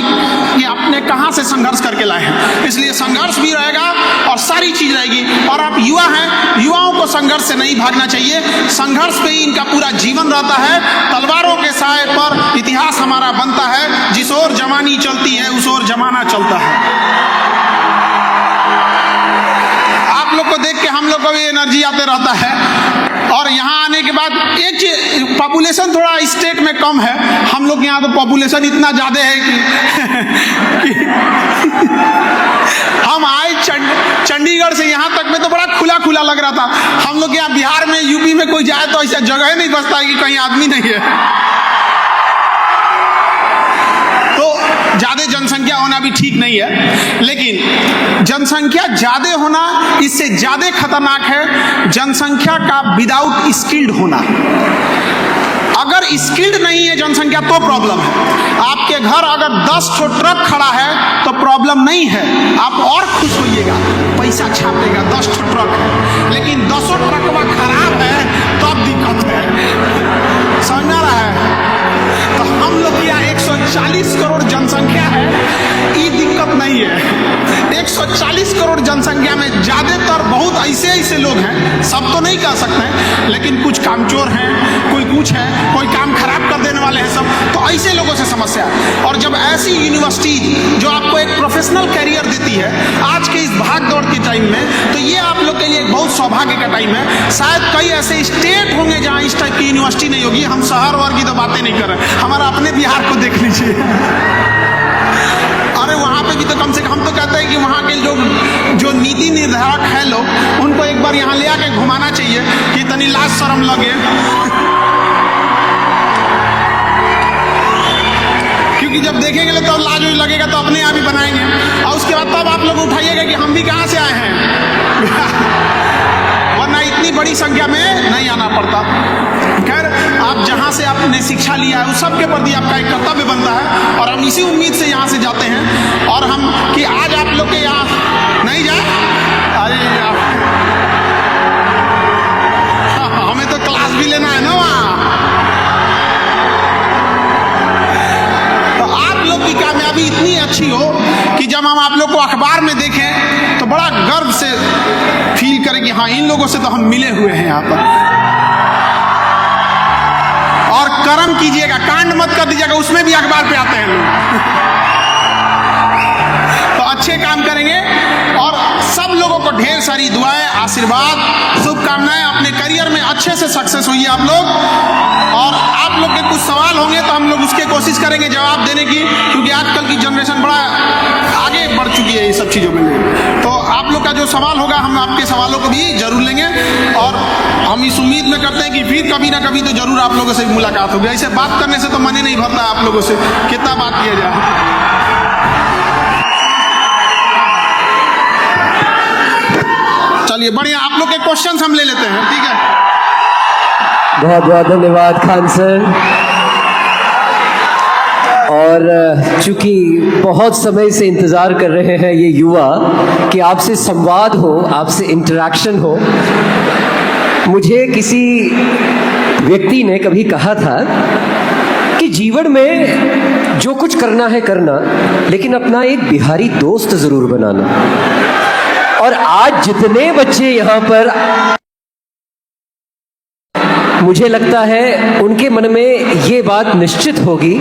ये आपने कहां से संघर्ष करके लाए हैं। इसलिए संघर्ष भी रहेगा और सारी चीज रहेगी। और आप युवा हैं, युवाओं को संघर्ष से नहीं भागना चाहिए, संघर्ष पे ही इनका पूरा जीवन रहता है। तलवारों के साए पर इतिहास हमारा बनता है, जिस ओर जवानी चलती है उस ओर जमाना चलता है। आप लोग को देख के हम लोग को भी एनर्जी आते रहता है। और यहाँ आने के बाद एक चीज, पॉपुलेशन थोड़ा स्टेट में कम है, हम लोग यहाँ तो पॉपुलेशन इतना ज्यादा है कि हम आए चंडीगढ़ से यहाँ तक में तो बड़ा खुला खुला लग रहा था। हम लोग यहाँ बिहार में यूपी में कोई जाए तो ऐसा जगह नहीं बचता है कि कहीं आदमी नहीं है। ज्यादा जनसंख्या होना भी ठीक नहीं है, लेकिन जनसंख्या ज्यादा होना इससे ज्यादा खतरनाक है जनसंख्या का विदाउट स्किल्ड होना। अगर स्किल्ड नहीं है जनसंख्या तो प्रॉब्लम है। आपके घर अगर 10 ठो ट्रक खड़ा है तो प्रॉब्लम नहीं है, आप और खुश होइएगा, पैसा छापेगा 10 ठो ट्रक है। लेकिन 10 ट्रक खराब है तब दिक्कत है, समझ आ रहा है। तो हम लोग यहाँ 140 करोड़ जनसंख्या है, ये दिक्कत नहीं है। 140 करोड़ जनसंख्या में ज्यादातर बहुत ऐसे ऐसे लोग हैं, सब तो नहीं कह सकते हैं, लेकिन कुछ कामचोर हैं, कोई कुछ है, कोई काम खराब कर देने वाले हैं सब। तो ऐसे लोगों से समस्या है। और जब ऐसी यूनिवर्सिटी जो आपको एक प्रोफेशनल कैरियर देती है आज के इस भाग दौड़ के टाइम में, तो ये आप लोग के लिए एक बहुत सौभाग्य का टाइम है। शायद कई ऐसे स्टेट होंगे जहाँ इस टाइप की यूनिवर्सिटी नहीं होगी। हम शहर वर्ग की तो बातें नहीं कर रहे, हमारा अपने बिहार को देख लीजिए। अरे वहाँ पे भी तो कम से कम, हम तो कहते हैं कि वहाँ के जो नीति निर्धारक हैं लोग, उनको एक बार यहाँ ले आके घुमाना चाहिए कि तनी लाज शर्म लगे। क्योंकि जब देखेंगे तो लाज लगेगा तो अपने आप ही बनाएंगे, और उसके बाद तब आप लोग उठाइएगा कि हम भी कहाँ से आए हैं। वरना इतनी बड़ी संख्या में नहीं आना पड़ता। खैर, आप जहाँ से आपने शिक्षा लिया है उस सब के प्रति आपका एक कर्तव्य बनता है, और हम इसी उम्मीद से यहाँ से जाते हैं। और हम कि आज आप लोग के यहाँ नहीं जाए, अरे हमें तो क्लास भी लेना है ना वहाँ। तो आप लोग की कामयाबी इतनी अच्छी हो कि जब हम आप लोग को अखबार में देखें तो बड़ा गर्व से फील करें कि हाँ, इन लोगों से तो हम मिले हुए हैं यहाँ पर। और कर्म कीजिएगा, कांड मत कर दीजिएगा, उसमें भी अखबार पे आते हैं लोग। तो अच्छे काम करेंगे, और सब लोगों को ढेर सारी दुआएं, आशीर्वाद, शुभकामनाएं। अपने करियर में अच्छे से सक्सेस होइए आप लोग। और आप लोग के कुछ सवाल होंगे तो हम लोग उसके कोशिश करेंगे जवाब देने की, क्योंकि आजकल की जनरेशन बड़ा आगे बढ़ चुकी है ये सब चीज़ों में। तो आप लोग का जो सवाल होगा हम आपके सवालों को भी जरूर लेंगे, और हम इस उम्मीद में करते हैं कि फिर कभी ना कभी तो जरूर आप लोगों से मुलाकात होगी। ऐसे बात करने से तो मन ही नहीं भरता आप लोगों से, कितना बात किया जाए। चलिए बढ़िया, आप लोग के क्वेश्चंस हम ले लेते हैं, ठीक है। बहुत बहुत धन्यवाद खान सर। और चूंकि बहुत समय से इंतज़ार कर रहे हैं ये युवा कि आपसे संवाद हो, आपसे इंटरेक्शन हो। मुझे किसी व्यक्ति ने कभी कहा था कि जीवन में जो कुछ करना है करना, लेकिन अपना एक बिहारी दोस्त ज़रूर बनाना। और आज जितने बच्चे यहाँ पर, मुझे लगता है उनके मन में ये बात निश्चित होगी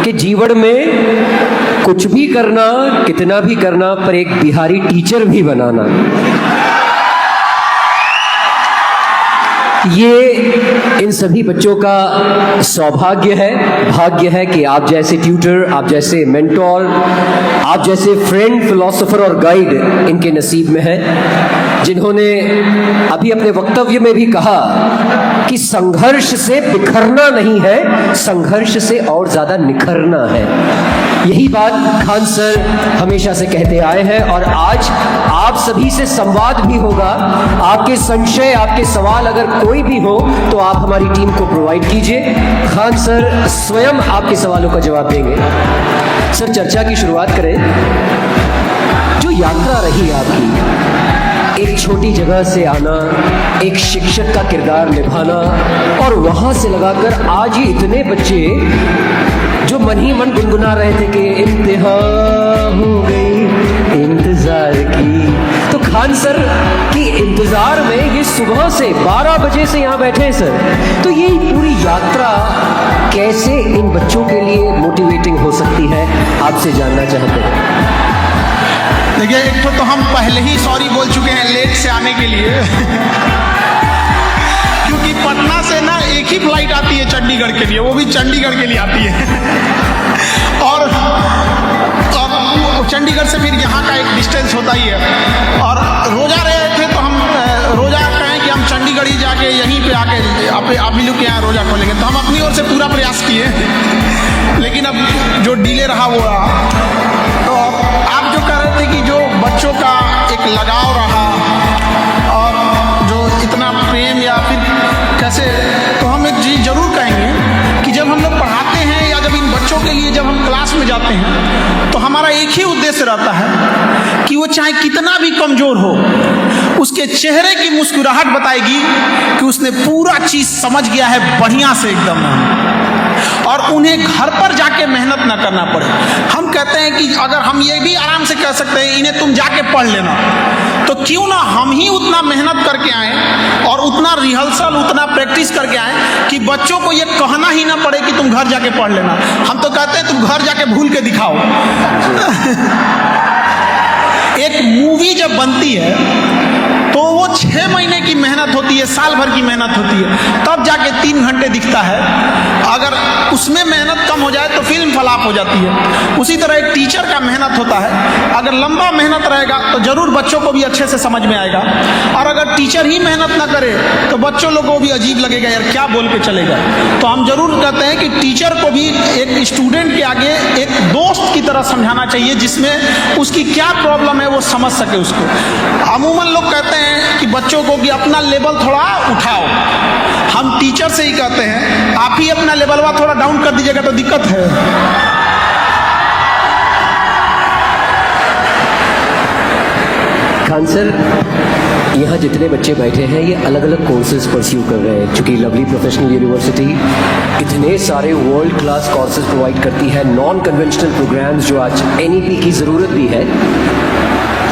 कि जीवन में कुछ भी करना, कितना भी करना, पर एक बिहारी टीचर भी बनाना। ये इन सभी बच्चों का सौभाग्य है, भाग्य है कि आप जैसे ट्यूटर, आप जैसे मेंटोर, आप जैसे फ्रेंड, फिलोसोफर और गाइड इनके नसीब में है, जिन्होंने अभी अपने वक्तव्य में भी कहा कि संघर्ष से बिखरना नहीं है, संघर्ष से और ज्यादा निखरना है। यही बात खान सर हमेशा से कहते आए हैं और आज आप सभी से संवाद भी होगा। आपके संशय, आपके सवाल अगर कोई भी हो तो आप हमारी टीम को प्रोवाइड कीजिए। खान सर स्वयं आपके सवालों का जवाब देंगे। सर, चर्चा की शुरुआत करें। जो यात्रा रही आपकी, एक छोटी जगह से आना, एक शिक्षक का किरदार निभाना और वहां से लगाकर आज ही इतने बच्चे जो मन ही मन गुनगुना रहे थे कि इंतहा हो गई इंतजार की। तो खान सर की इंतजार में ये सुबह से 12 बजे से यहाँ बैठे हैं सर। तो ये पूरी यात्रा कैसे इन बच्चों के लिए मोटिवेटिंग हो सकती है, आपसे जानना चाहते हैं। देखिए, एक तो हम पहले ही सॉरी बोल चुके हैं लेट से आने के लिए क्योंकि पटना से ना एक ही फ्लाइट आती है चंडीगढ़ के लिए, वो भी चंडीगढ़ के लिए आती है और चंडीगढ़ से फिर यहाँ का एक डिस्टेंस होता ही है। और रोजा रहे थे तो हम रोजा कहें कि हम चंडीगढ़ ही जाके यहीं पे आके आप ही लोग के यहाँ रोजा खोलेंगे, तो हम अपनी ओर से पूरा प्रयास किए, लेकिन अब जो डिले रहा वो रहा। तो आप जो कह रहे थे कि जो बच्चों का एक लगाव रहा और जो इतना प्रेम या फिर कैसे, तो हम एक चीज़ जरूर कहेंगे कि जब हम लोग पढ़ाते हैं या जब इन बच्चों के लिए जब हम क्लास में जाते हैं तो हमारा एक ही उद्देश्य रहता है कि वो चाहे कितना भी कमजोर हो, उसके चेहरे की मुस्कुराहट बताएगी कि उसने पूरा चीज़ समझ गया है बढ़िया से एकदम, और उन्हें घर पर जाके मेहनत ना करना पड़े। हम कहते हैं कि अगर हम ये भी आराम से कह सकते हैं इन्हें तुम जाके पढ़ लेना, तो क्यों ना हम ही उतना मेहनत करके आए और उतना रिहर्सल, उतना प्रैक्टिस करके आए कि बच्चों को ये कहना ही ना पड़े कि तुम घर जाके पढ़ लेना। हम तो कहते हैं तुम घर जाके भूल के दिखाओ एक मूवी जब बनती है तो वो 6 महीने की मेहनत होती है, साल भर की मेहनत होती है, तब जाके 3 घंटे दिखता है। अगर उसमें मेहनत कम हो जाए तो फिल्म फ्लॉप हो जाती है। उसी तरह एक टीचर का मेहनत होता है, अगर लंबा मेहनत रहेगा तो जरूर बच्चों को भी अच्छे से समझ में आएगा, और अगर टीचर ही मेहनत ना करे तो बच्चों लोगों को भी अजीब लगेगा, यार क्या बोल के चलेगा। तो हम जरूर कहते हैं कि टीचर को भी एक स्टूडेंट के आगे एक दोस्त की तरह समझाना चाहिए, जिसमें उसकी क्या प्रॉब्लम है वो समझ सके उसको। अमूमन लोग कहते हैं कि बच्चों को कि अपना लेवल थोड़ा उठाओ, हम टीचर से ही कहते हैं आप ही अपना लेवल थोड़ा डाउन कर दीजिएगा तो दिक्कत है। खान सर, यहाँ जितने बच्चे बैठे हैं ये अलग अलग कोर्सेज परस्यू कर रहे हैं, चूँकि लवली प्रोफेशनल यूनिवर्सिटी इतने सारे वर्ल्ड क्लास कोर्सेज प्रोवाइड करती है, नॉन कन्वेंशनल प्रोग्राम्स जो आज NEP की ज़रूरत भी है।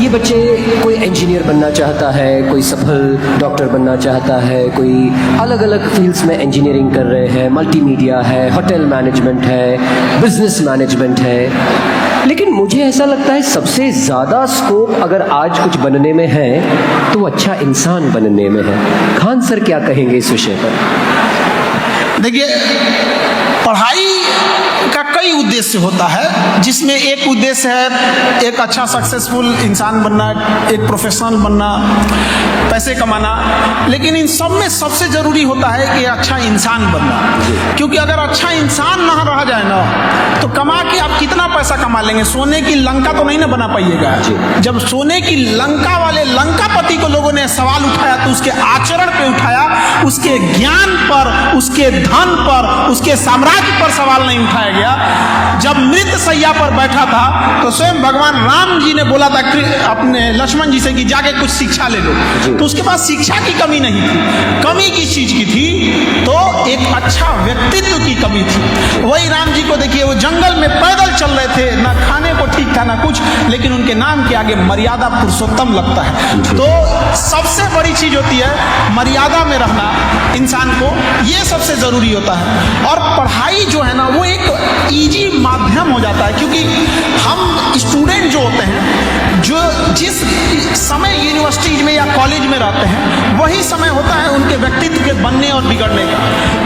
ये बच्चे, कोई इंजीनियर बनना चाहता है, कोई सफल डॉक्टर बनना चाहता है, कोई अलग अलग फील्ड्स में इंजीनियरिंग कर रहे हैं, मल्टीमीडिया है, होटल मैनेजमेंट है, बिजनेस मैनेजमेंट है। लेकिन मुझे ऐसा लगता है सबसे ज़्यादा स्कोप अगर आज कुछ बनने में है तो वो अच्छा इंसान बनने में है। खान सर क्या कहेंगे इस विषय पर? देखिए, पढ़ाई का कई उद्देश्य होता है, जिसमें एक उद्देश्य है एक अच्छा सक्सेसफुल इंसान बनना, एक प्रोफेशनल बनना, पैसे कमाना, लेकिन इन सब में सबसे जरूरी होता है कि अच्छा इंसान बनना। क्योंकि अगर अच्छा इंसान ना रह जाए ना तो कमा के आप कितना पैसा कमा लेंगे, सोने की लंका तो नहीं ना बना पाइएगा। जब सोने की लंका वाले लंकापति को लोगों ने सवाल उठाया तो उसके आचरण पे उठाया, उसके ज्ञान पर, उसके धन पर, उसके साम्राज्य पर सवाल नहीं उठाया गया। जब मृत सैया पर बैठा था तो स्वयं भगवान राम जी ने बोला था अपने लक्ष्मण जी से कि जाके कुछ शिक्षा ले लो, तो उसके पास शिक्षा की कमी नहीं थी। कमी किस चीज की थी? तो एक अच्छा व्यक्तित्व की कमी थी। वही राम जी को देखिए, वो जंगल में पैदल चल रहे थे, ना खाने को ठीक था ना कुछ, लेकिन उनके नाम के आगे मर्यादा पुरुषोत्तम लगता है। तो सबसे बड़ी चीज होती है मर्यादा में रहना इंसान को, ये सबसे जरूरी होता है। और पढ़ाई जो है ना वो एक इजी माध्यम हो जाता है, क्योंकि हम स्टूडेंट जो होते हैं, जो जिस समय यूनिवर्सिटी में या कॉलेज में रहते हैं, वही समय होता है उनके व्यक्तित्व के बनने और बिगड़ने का।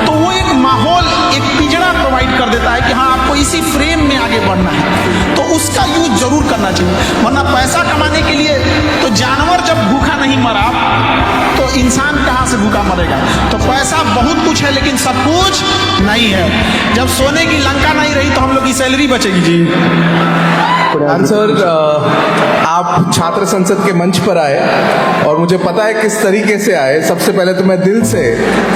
तो वो एक माहौल, एक पिंजरा प्रोवाइड कर देता है कि हाँ, आपको इसी फ्रेम में आगे बढ़ना है, तो उसका यूज जरूर करना चाहिए। वरना पैसा कमाने के लिए तो जानवर जब भूखा नहीं मरा तो इंसान कहाँ से भूखा मरेगा। तो पैसा बहुत कुछ है, लेकिन सब कुछ नहीं है। जब सोने की लंका नहीं रही तो हम लोग की सैलरी बचेगी जी। आंसर, आप छात्र संसद के मंच पर आए और मुझे पता है किस तरीके से आए। सबसे पहले तो मैं दिल से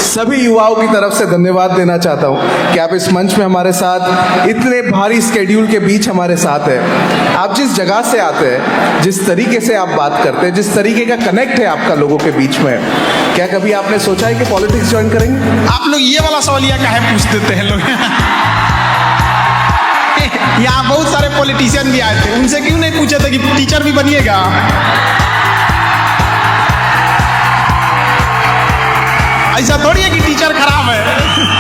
सभी युवाओं की तरफ से धन्यवाद देना चाहता हूं कि आप इस मंच में हमारे साथ इतने भारी स्केड्यूल के बीच हमारे साथ हैं। आप जिस जगह से आते हैं, जिस तरीके से आप बात करते हैं, जिस तरीके का कनेक्ट है आपका लोगों के बीच में, क्या कभी आपने सोचा है कि पॉलिटिक्स ज्वाइन करेंगे? आप लोग ये वाला सवालिया काहे पूछ देते हैं लोग? यहाँ बहुत सारे पॉलिटिशियन भी आए थे, उनसे क्यों नहीं पूछे थे कि टीचर भी बनिएगा? ऐसा थोड़ी है कि टीचर खराब है।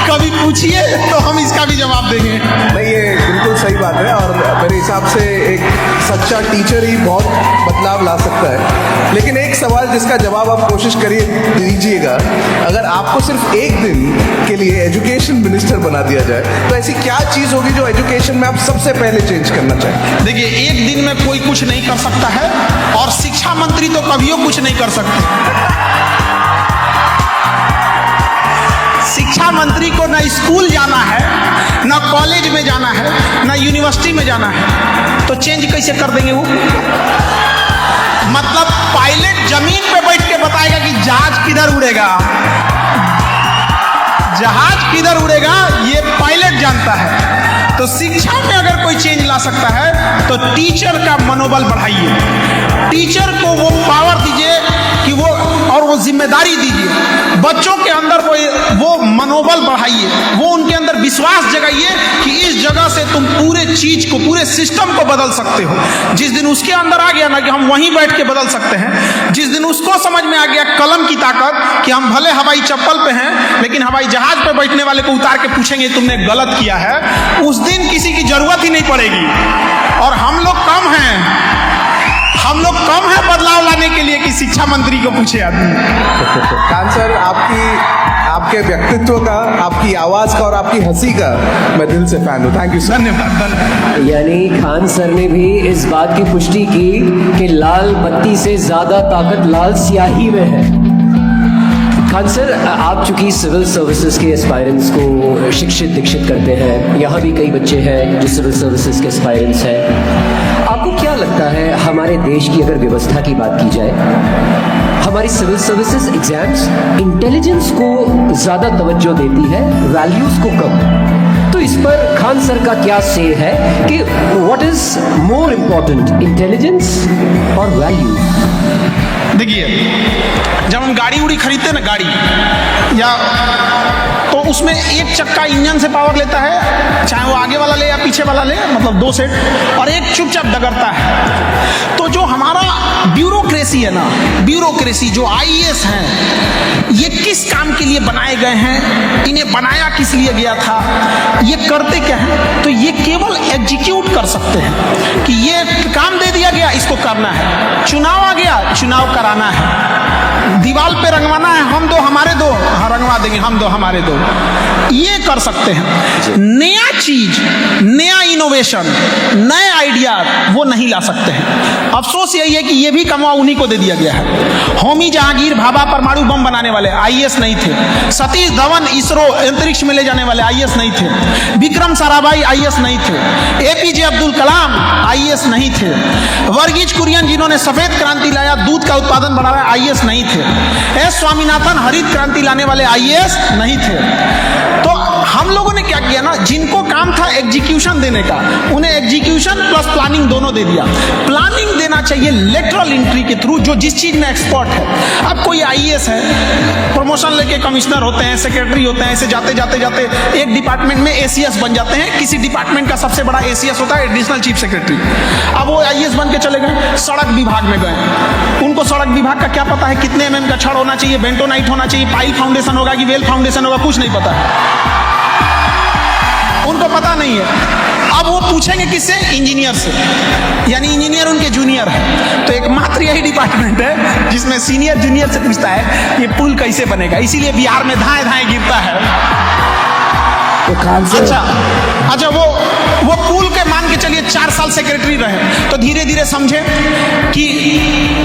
कभी पूछिए तो हम इसका भी जवाब देंगे। नहीं, ये बिल्कुल सही बात है और मेरे हिसाब से एक सच्चा टीचर ही बहुत बदलाव ला सकता है। लेकिन एक सवाल जिसका जवाब आप कोशिश करिए दीजिएगा, अगर आपको सिर्फ एक दिन के लिए एजुकेशन मिनिस्टर बना दिया जाए तो ऐसी क्या चीज़ होगी जो एजुकेशन में आप सबसे पहले चेंज करना चाहें? देखिए, एक दिन में कोई कुछ नहीं कर सकता है, और शिक्षा मंत्री तो कभी कुछ नहीं कर सकते। शिक्षा मंत्री को ना स्कूल जाना है, ना कॉलेज में जाना है, ना यूनिवर्सिटी में जाना है, तो चेंज कैसे कर देंगे वो? मतलब पायलट जमीन पे बैठ के बताएगा कि जहाज किधर उड़ेगा, जहाज किधर उड़ेगा ये पायलट जानता है। तो शिक्षा में अगर कोई चेंज ला सकता है तो टीचर का मनोबल बढ़ाइए, टीचर को वो पावर दीजिए कि वो, और वो जिम्मेदारी दीजिए, बच्चों के अंदर वो मनोबल बढ़ाइए, वो उनके अंदर विश्वास जगाइए कि इस जगह से तुम पूरे चीज को, पूरे सिस्टम को बदल सकते हो। जिस दिन उसके अंदर आ गया ना कि हम वहीं बैठ के बदल सकते हैं, जिस दिन उसको समझ में आ गया कलम की ताकत कि हम भले हवाई चप्पल पे हैं लेकिन हवाई जहाज पे बैठने वाले को उतार के पूछेंगे तुमने गलत किया है, उस दिन किसी की जरूरत ही नहीं पड़ेगी। और हम लोग कम हैं बदलाव लाने के लिए कि शिक्षा मंत्री को पूछे आदमी। खान सर, आपके व्यक्तित्व का, आपकी आवाज का और आपकी हंसी का मैं दिल से फैन हूँ। Thank you sir. धन्यवाद। यानी खान सर ने भी इस बात की पुष्टि की कि लाल बत्ती से ज्यादा ताकत लाल स्याही में है। खान सर, आप चूंकि सिविल सर्विसेज के एस्पायरेंट्स को शिक्षित दीक्षित करते हैं, यहाँ भी कई बच्चे हैं जो सिविल सर्विसेज के एस्पायरेंट्स हैं, आपको क्या लगता है हमारे देश की अगर व्यवस्था की बात की जाए, हमारी सिविल सर्विसेज एग्जाम्स इंटेलिजेंस को ज्यादा तवज्जो देती है, वैल्यूज को कम? तो इस पर खान सर का क्या से है कि what is more important, intelligence और वैल्यूज? देखिए, जब हम गाड़ी उड़ी खरीदते ना, गाड़ी या तो उसमें एक चक्का इंजन से पावर लेता है, चाहे वो आगे वाला ले या पीछे वाला ले, मतलब 2 सेट, और एक चुपचाप डगरता है। तो जो हमारा ब्यूरोक्रेसी है ना, ब्यूरोक्रेसी जो आईएएस हैं, ये किस काम के लिए बनाए गए हैं, इन्हें बनाया किस लिए गया था, ये करते क्या हैं? तो ये केवल एग्जीक्यूट कर सकते हैं कि ये काम दे दिया गया, इसको करना है। चुनाव आ गया, चुनाव कराना है। दीवार पे रंगवाना है, हम दो हमारे दो, हाँ रंगवा देंगे, हम दो हमारे दो, ये कर सकते हैं। नया चीज, नया इनोवेशन, नए आइडिया वो नहीं ला सकते हैं। अफसोस यही है कि ये भी कमा उन्हीं को दे दिया गया है। होमी जहांगीर भाभा परमाणु बम बनाने वाले आईएएस नहीं थे, सतीश धवन इसरो अंतरिक्ष में ले जाने वाले आईएएस नहीं थे, विक्रम साराभाई आईएएस नहीं थे, एपीजे अब्दुल कलाम आईएएस नहीं थे, वर्गीज कुरियन जिन्होंने सफेद क्रांति लाया, दूध का उत्पादन बढ़ाया, आईएएस नहीं थे, एस स्वामीनाथन हरित क्रांति लाने वाले आईएएस नहीं थे। तो हम लोगों ने क्या किया ना, जिनको काम था एग्जीक्यूशन देने का, उन्हें एग्जीक्यूशन प्लस प्लानिंग दोनों दे दिया। प्लानिंग देना चाहिए लेटरल एंट्री के थ्रू, जो जिस चीज में एक्सपर्ट है। अब कोई आईएएस है, प्रमोशन लेके कमिश्नर होते हैं, सेक्रेटरी होते हैं, ऐसे जाते जाते जाते एक डिपार्टमेंट में एसीएस बन जाते हैं। किसी डिपार्टमेंट का सबसे बड़ा एसीएस होता है एडिशनल चीफ सेक्रेटरी। अब वो आईएएस बन के चले गए, सड़क विभाग में गए, उनको सड़क विभाग का क्या पता है कितने एमएम का छड़ होना चाहिए, बेंटोनाइट होना चाहिए, पाइल फाउंडेशन होगा कि वेल फाउंडेशन होगा, कुछ नहीं पता है। उनको पता नहीं है। अब वो पूछेंगे किससे? इंजीनियर से, यानी इंजीनियर उनके जूनियर है। तो एकमात्र यही डिपार्टमेंट है जिसमें सीनियर जूनियर से पूछता है ये पुल कैसे बनेगा। इसीलिए बिहार में धाए धाए गिरता है। तो खान सर, अच्छा वो पुल के मान के चलिए 4 साल सेक्रेटरी रहे, तो धीरे धीरे समझे कि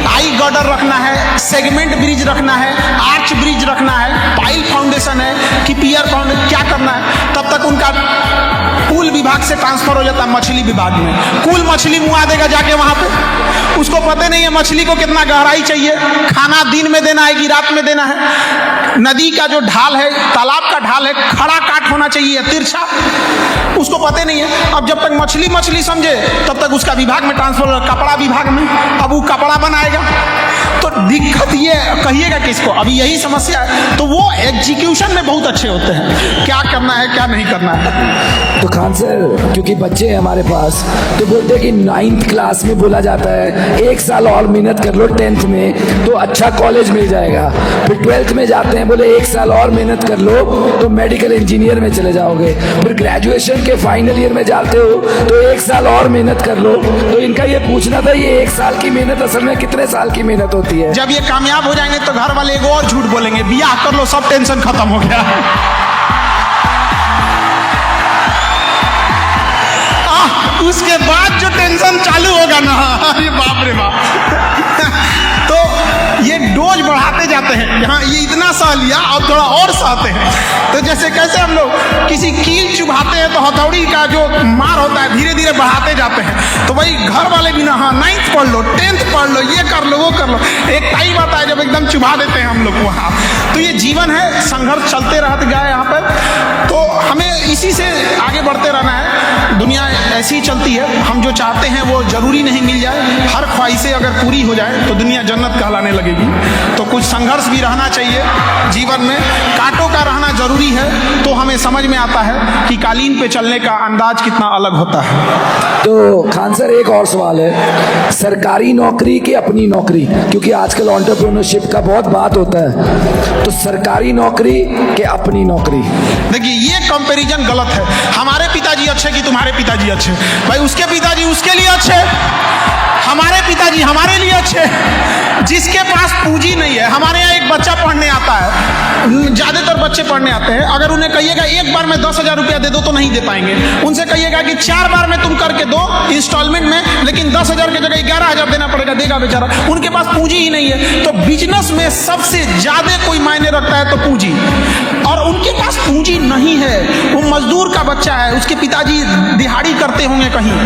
आई गर्डर रखना है, सेगमेंट ब्रिज रखना है, आर्च ब्रिज रखना है, पाइल फाउंडेशन है कि पियर फाउंडेशन, क्या करना है। तब तक उनका पुल विभाग से ट्रांसफर हो जाता है मछली विभाग में। कुल मछली मुआ देगा जाके वहां पे। उसको पता नहीं है मछली को कितना गहराई चाहिए, खाना दिन में देना है कि रात में देना है, नदी का जो ढाल है, तालाब का ढाल है, खड़ा काट होना चाहिए तिरछा, उसको पता नहीं है। अब जब तक मछली समझे तब तक उसका विभाग में ट्रांसफर हो, कपड़ा विभाग में। अब वो कपड़ा बनाएगा तो दिक्कत ये कहिएगा किसको? अभी यही समस्या है। तो वो एग्जीक्यूशन में बहुत अच्छे होते हैं, क्या करना है क्या नहीं करना है। तो खान सर, क्योंकि बच्चे हैं हमारे पास, तो बोलते हैं कि 9th क्लास में बोला जाता है 1 साल और मेहनत कर लो 10th में तो अच्छा कॉलेज मिल जाएगा। फिर 12th में जाते हैं, बोले 1 साल और मेहनत कर लो तो मेडिकल इंजीनियर में चले जाओगे। फिर ग्रेजुएशन के फाइनल ईयर में जाते हो तो 1 साल और मेहनत कर लो। तो इनका ये पूछना था, ये 1 साल की मेहनत असल में कितने साल की मेहनत होती है? जब ये कामयाब हो जाएंगे तो घर वाले एक और झूठ बोलेंगे, बियाह कर लो सब टेंशन खत्म हो गया। उसके बाद जो टेंशन चालू होगा ना, अरे बाप रे बाप। तो ये डोज बढ़ाते जाते हैं, यहाँ ये इतना सह लिया और थोड़ा और सहते हैं। तो जैसे कैसे हम लोग किसी कील चुभाते हैं तो हथौड़ी का जो मार होता है धीरे धीरे बढ़ाते जाते हैं। तो वही घर वाले भी ना, हाँ 9th पढ़ लो, 10th पढ़ लो, ये कर लो वो कर लो, एक टाइम आता है जब एकदम चुभा देते हैं हम लोग को वहाँ। तो ये जीवन है, संघर्ष चलते रहते गया यहाँ पर। तो हमें इसी से आगे बढ़ते रहना है। दुनिया ऐसी ही चलती है, हम जो चाहते हैं वो जरूरी नहीं मिल जाए। हर ख्वाहिशें अगर पूरी हो जाए तो दुनिया जन्नत कहलाने लगेगी। तो कुछ संघर्ष भी रहना चाहिए जीवन में, कांटों का रहना जरूरी है। तो हमें समझ में आता है कि कालीन पे चलने का अंदाज कितना अलग होता है। तो खान सर, एक और सवाल है, सरकारी नौकरी की अपनी नौकरी, क्योंकि आजकल एंटरप्रेन्योरशिप का बहुत बात होता है, तो सरकारी नौकरी के अपनी नौकरी। देखिए ये कंपैरिजन गलत है। हमारे पिताजी अच्छे कि तुम्हारे पिताजी अच्छे? भाई उसके पिताजी उसके लिए अच्छे, हमारे पिताजी हमारे लिए अच्छे। जिसके पास पूंजी नहीं है, हमारे यहाँ एक बच्चा पढ़ने आता है, ज्यादातर बच्चे पढ़ने आते हैं, अगर उन्हें कहिएगा एक बार में 10,000 रुपया दे दो तो नहीं दे पाएंगे। उनसे कहिएगा कि 4 बार में तुम करके दो इंस्टॉलमेंट में, लेकिन 10,000 की जगह 11,000 देना पड़ेगा, देगा बेचारा। उनके पास पूंजी ही नहीं है। तो बिजनेस में सबसे ज्यादा कोई मायने रखता है तो पूंजी, और उनके पास पूंजी नहीं है। वो मजदूर का बच्चा है, उसके पिताजी दिहाड़ी करते होंगे कहीं,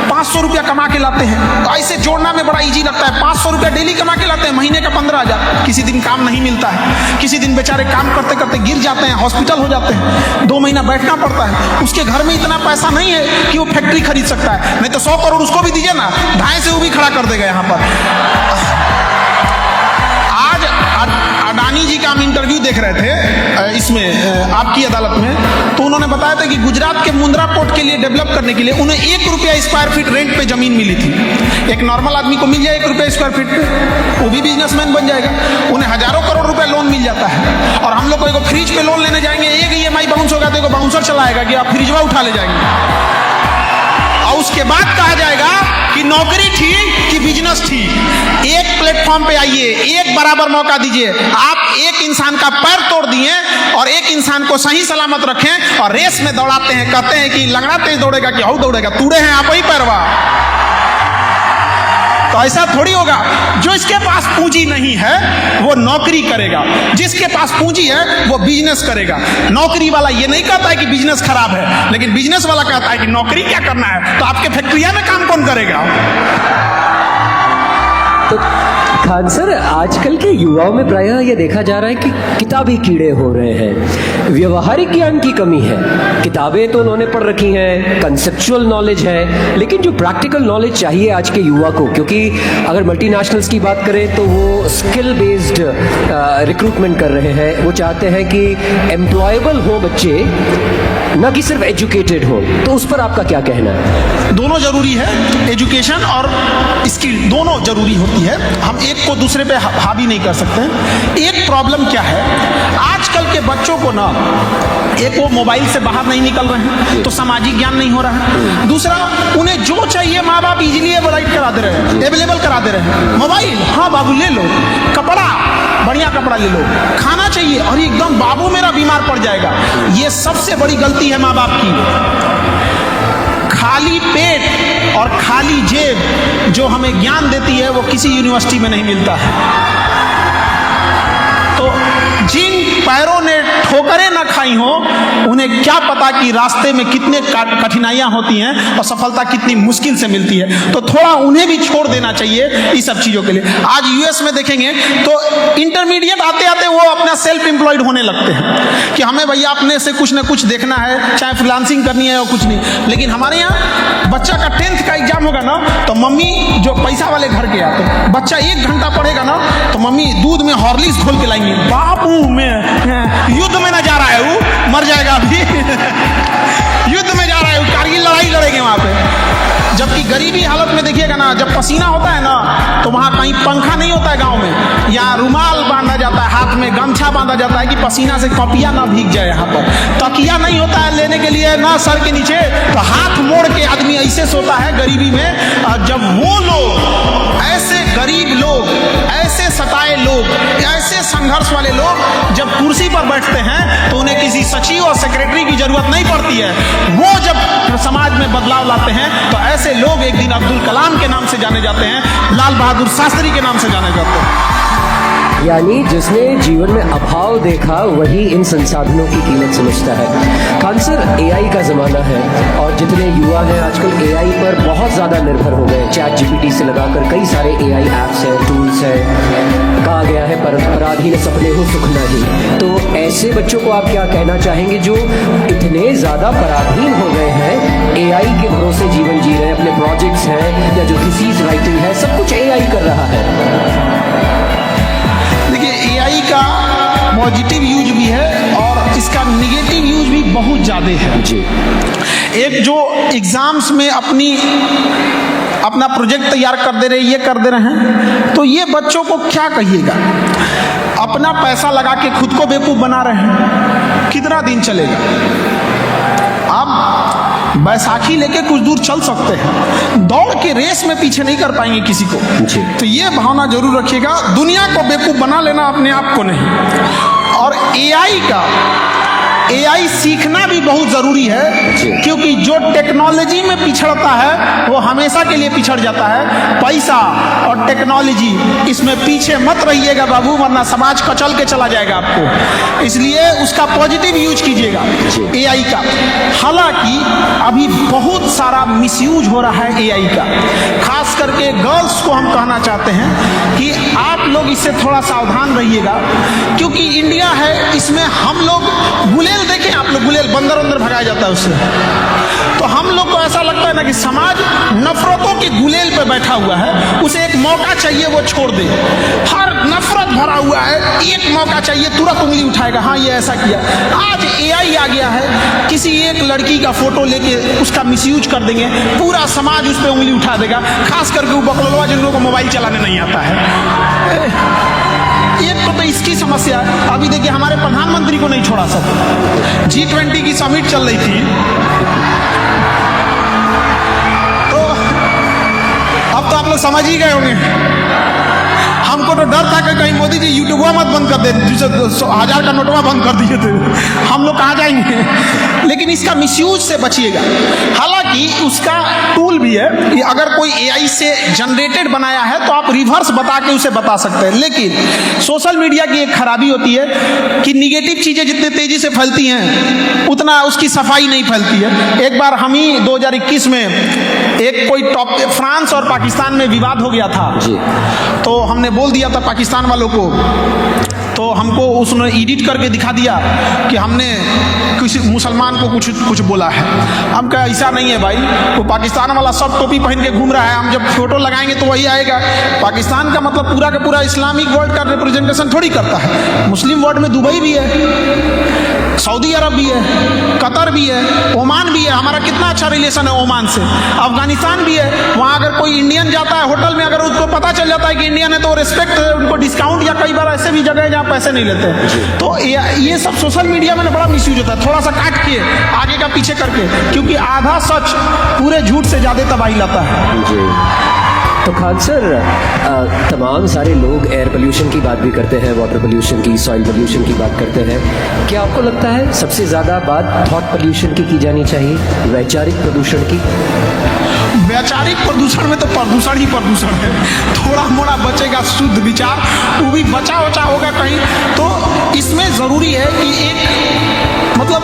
500 रुपया कमा के लाते हैं। तो ऐसे जोड़ना में बड़ा इजी लगता है। 500 रुपया डेली कमा के लाते हैं, महीने का 15,000। किसी दिन काम नहीं मिलता है, किसी दिन बेचारे काम करते करते गिर जाते हैं, हॉस्पिटल हो जाते हैं, 2 महीना बैठना पड़ता है। उसके घर में इतना पैसा नहीं है कि वो फैक्ट्री खरीद सकता है, नहीं तो 100 करोड़ उसको भी दीजिए ना, ढाई से वो भी खड़ा कर देगा यहाँ पर। आज अडानी जी का हम इंटरव्यू देख रहे थे इसमें आपकी अदालत में, तो उन्होंने बताया था कि गुजरात के मुंद्रा पोर्ट के लिए डेवलप करने के लिए उन्हें 1 रुपया स्क्वायर फीट रेंट पे जमीन मिली थी। एक नॉर्मल आदमी को मिल जाए 1 रुपया स्क्वायर फीट पे, वो भी बिजनेसमैन बन जाएगा। उन्हें हजारों करोड़ रुपए लोन मिल जाता है। और हम लोग को एगो फ्रिज पे लोन लेने जाएंगे, एक EMI बाउंस होगा तो एगो बाउंसर चलाएगा कि आप फ्रिजवा उठा ले जाएंगे, और उसके बाद कहा जाएगा कि नौकरी ठीक कि बिजनेस ठीक। एक प्लेटफॉर्म पे आइए, एक बराबर मौका दीजिए। आप एक इंसान का पैर तोड़ दिए और एक इंसान को सही सलामत रखें, और रेस में दौड़ाते हैं, कहते हैं कि लंगड़ा तेज दौड़ेगा कि हाउ दौड़ेगा, तूड़े हैं आप ही पैरवा। तो ऐसा थोड़ी होगा। जो इसके पास पूंजी नहीं है वो नौकरी करेगा, जिसके पास पूंजी है वो बिजनेस करेगा। नौकरी वाला ये नहीं कहता है कि बिजनेस खराब है, लेकिन बिजनेस वाला कहता है कि नौकरी क्या करना है। तो आपके फैक्ट्रिया में काम कौन करेगा? तो खान सर, आजकल के युवाओं में प्रायः ये देखा जा रहा है कि किताबी कीड़े हो रहे हैं, व्यवहारिक ज्ञान की कमी है। किताबें तो उन्होंने पढ़ रखी हैं, कंसेप्चुअल नॉलेज है, लेकिन जो प्रैक्टिकल नॉलेज चाहिए आज के युवा को, क्योंकि अगर मल्टीनेशनल्स की बात करें तो वो स्किल बेस्ड रिक्रूटमेंट कर रहे हैं। वो चाहते हैं कि एम्प्लॉयबल हो बच्चे, न कि सिर्फ एजुकेटेड हो, तो उस पर आपका क्या कहना है? दोनों जरूरी है, एजुकेशन और स्किल दोनों जरूरी होती है। हम एक को दूसरे पे हावी नहीं कर सकते। एक प्रॉब्लम क्या है, आजकल के बच्चों को ना, एक वो मोबाइल से बाहर नहीं निकल रहे हैं तो सामाजिक ज्ञान नहीं हो रहा है। दूसरा, उन्हें जो चाहिए माँ बाप इजीली अवेलेबल करा दे रहे हैं, अवेलेबल करा दे रहे हैं। मोबाइल, हाँ बाबू ले लो, कपड़ा, बढ़िया कपड़ा ले लो, खाना चाहिए और एकदम बाबू मेरा बीमार पड़ जाएगा। ये सबसे बड़ी गलती है माँ बाप की। खाली पेट और खाली जेब जो हमें ज्ञान देती है वो किसी यूनिवर्सिटी में नहीं मिलता है। तो जिन पैरों ने ठोकरें न खाई हो, उन्हें क्या पता कि रास्ते में कितने कठिनाइयां होती हैं और सफलता कितनी मुश्किल से मिलती है। तो थोड़ा उन्हें भी छोड़ देना चाहिए इस सब चीजों के लिए। आज यूएस में देखेंगे तो इंटरमीडिएट आते आते वो अपना सेल्फ एम्प्लॉयड होने लगते हैं कि हमें भैया अपने से कुछ ना कुछ देखना है, चाहे फ्रीलांसिंग करनी है और कुछ नहीं। लेकिन हमारे यहाँ बच्चा का 10th का एग्जाम होगा ना, तो मम्मी जो पैसा वाले घर के आते, बच्चा 1 घंटा पढ़ेगा ना, तो मम्मी दूध में हॉर्लिक्स घोल के लाएंगे। बापू में युद्ध में ना जा रहा है, वो मर जाएगा अभी युद्ध में जा रहा है, कारगिल लड़ाई लड़ेंगे वहां पे। जबकि गरीबी हालत में देखिएगा ना, जब पसीना होता है ना, तो वहां कहीं पंखा नहीं होता है गांव में, या रुमाल बांधा जाता है, हाथ में गमछा बांधा जाता है कि पसीना से कपिया ना भीग जाए। यहाँ पर तकिया नहीं होता है लेने के लिए ना सर के नीचे, तो हाथ मोड़ के आदमी ऐसे सोता है गरीबी में। और जब वो लोग, ऐसे गरीब लोग, ऐसे सताए लोग, ऐसे संघर्ष वाले लोग जब कुर्सी पर बैठते हैं तो उन्हें किसी सचिव और सेक्रेटरी की जरूरत नहीं पड़ती है। वो जब समाज में बदलाव लाते हैं तो ऐसे लोग एक दिन अब्दुल कलाम के नाम से जाने जाते हैं, लाल बहादुर शास्त्री के नाम से जाने जाते हैं। यानी जिसने जीवन में अभाव देखा वही इन संसाधनों की कीमत समझता है। खान सर, एआई का ज़माना है और जितने युवा हैं आजकल एआई पर बहुत ज़्यादा निर्भर हो गए। चैट जीपीटी से लगाकर कई सारे एआई ऐप्स हैं, टूल्स हैं। कहा गया है पराधीन सपने हो सुख नहीं। तो ऐसे बच्चों को आप क्या कहना चाहेंगे जो इतने ज़्यादा पराधीन हो गए हैं, एआई के भरोसे जीवन जी रहे हैं, अपने प्रोजेक्ट्स हैं या जो थीसिस राइटिंग है सब कुछ एआई कर रहा है? देखिए, एआई का पॉजिटिव यूज भी है और इसका निगेटिव यूज भी बहुत ज़्यादा है जी। एक जो एग्जाम्स में अपना प्रोजेक्ट तैयार कर दे रहे, ये कर दे रहे हैं, तो ये बच्चों को क्या कहिएगा। अपना पैसा लगा के खुद को बेवकूफ़ बना रहे हैं, कितना दिन चलेगा। आप बैसाखी लेके कुछ दूर चल सकते हैं, दौड़ के रेस में पीछे नहीं कर पाएंगे किसी को। तो ये भावना जरूर रखिएगा, दुनिया को बेवकूफ़ बना लेना, अपने आप को नहीं। और एआई सीखना भी बहुत ज़रूरी है, क्योंकि जो टेक्नोलॉजी में पिछड़ता है वो हमेशा के लिए पिछड़ जाता है। पैसा और टेक्नोलॉजी, इसमें पीछे मत रहिएगा बाबू, वरना समाज कचल के चला जाएगा आपको। इसलिए उसका पॉजिटिव यूज कीजिएगा एआई का। हालांकि अभी बहुत सारा मिसयूज हो रहा है एआई का, खास करके गर्ल्स को हम कहना चाहते हैं कि आप लोग इससे थोड़ा सावधान रहिएगा, क्योंकि इंडिया है, इसमें हम लोग गुलेल देखें, आप लोग गुलेल बंदर अंदर भगाया जाता है उससे, तो हम लोग को ऐसा लगता है ना कि समाज नफरतों के गुलेल पे बैठा हुआ है, उसे एक मौका चाहिए वो छोड़ दे। हर नफरत भरा हुआ है, एक मौका चाहिए तुरंत उंगली उठाएगा, हाँ ये ऐसा किया। आज एआई आ गया है, किसी एक लड़की का फोटो लेके उसका मिसयूज कर देंगे, पूरा समाज उस पर उंगली उठा देगा, खास करके वो बकलोलवा जिन लोगों को मोबाइल चलाने नहीं आता है। एक तो इसकी समस्या है। अभी देखिए, हमारे प्रधानमंत्री को नहीं छोड़ा सकते, G20 की समिट चल रही थी, तो अब तो आप लोग समझ ही गए होंगे। हमको तो डर था कि कहीं मोदी जी यूट्यूबा मत बंद कर दे, 1000 का नोटवा बंद कर दिए थे, हम लोग कहाँ जाएंगे। लेकिन इसका मिसयूज से बचिएगा। हालांकि उसका टूल भी है, अगर कोई एआई से जनरेटेड बनाया है तो आप रिवर्स बता के उसे बता सकते हैं। लेकिन सोशल मीडिया की एक खराबी होती है कि निगेटिव चीज़ें जितने तेजी से फैलती हैं उतना उसकी सफाई नहीं फैलती है। एक बार हम ही 2021 में एक कोई फ्रांस और पाकिस्तान में विवाद हो गया था, तो हमने बोल दिया था पाकिस्तान वालों को, तो हमको उसने एडिट करके दिखा दिया कि हमने किसी मुसलमान को कुछ बोला है। हम कहा ऐसा नहीं है भाई, वो पाकिस्तान वाला सब टोपी पहन के घूम रहा है, हम जब फोटो लगाएंगे तो वही आएगा। पाकिस्तान का मतलब पूरा का पूरा इस्लामिक वर्ल्ड का रिप्रेजेंटेशन थोड़ी करता है। मुस्लिम वर्ल्ड में दुबई भी है, सऊदी अरब भी है, कतर भी है, ओमान भी है। हमारा कितना अच्छा रिलेशन है ओमान से। अफगानिस्तान भी है, वहाँ अगर कोई इंडियन जाता है होटल में, अगर उसको पता चल जाता है कि इंडियन है तो रिस्पेक्ट है, उनको डिस्काउंट, या कई बार ऐसे भी जगह है जहाँ पैसे नहीं लेते। तो ये सब सोशल मीडिया में बड़ा मिसयूज होता है, थोड़ा सा काट के आगे का पीछे करके, क्योंकि आधा सच पूरे झूठ से ज्यादा तबाही लाता है। जी। तो खान सर, तमाम सारे लोग एयर पोल्यूशन की बात भी करते हैं, वाटर पोल्यूशन की, सॉइल पोल्यूशन की बात करते हैं। क्या आपको लगता है सबसे ज़्यादा बात थॉट पोल्यूशन की जानी चाहिए, वैचारिक प्रदूषण की? वैचारिक प्रदूषण में तो प्रदूषण ही प्रदूषण है। थोड़ा मोड़ा बचेगा शुद्ध विचार, वो भी बचा बचा होगा कहीं। तो इसमें ज़रूरी है कि एक मतलब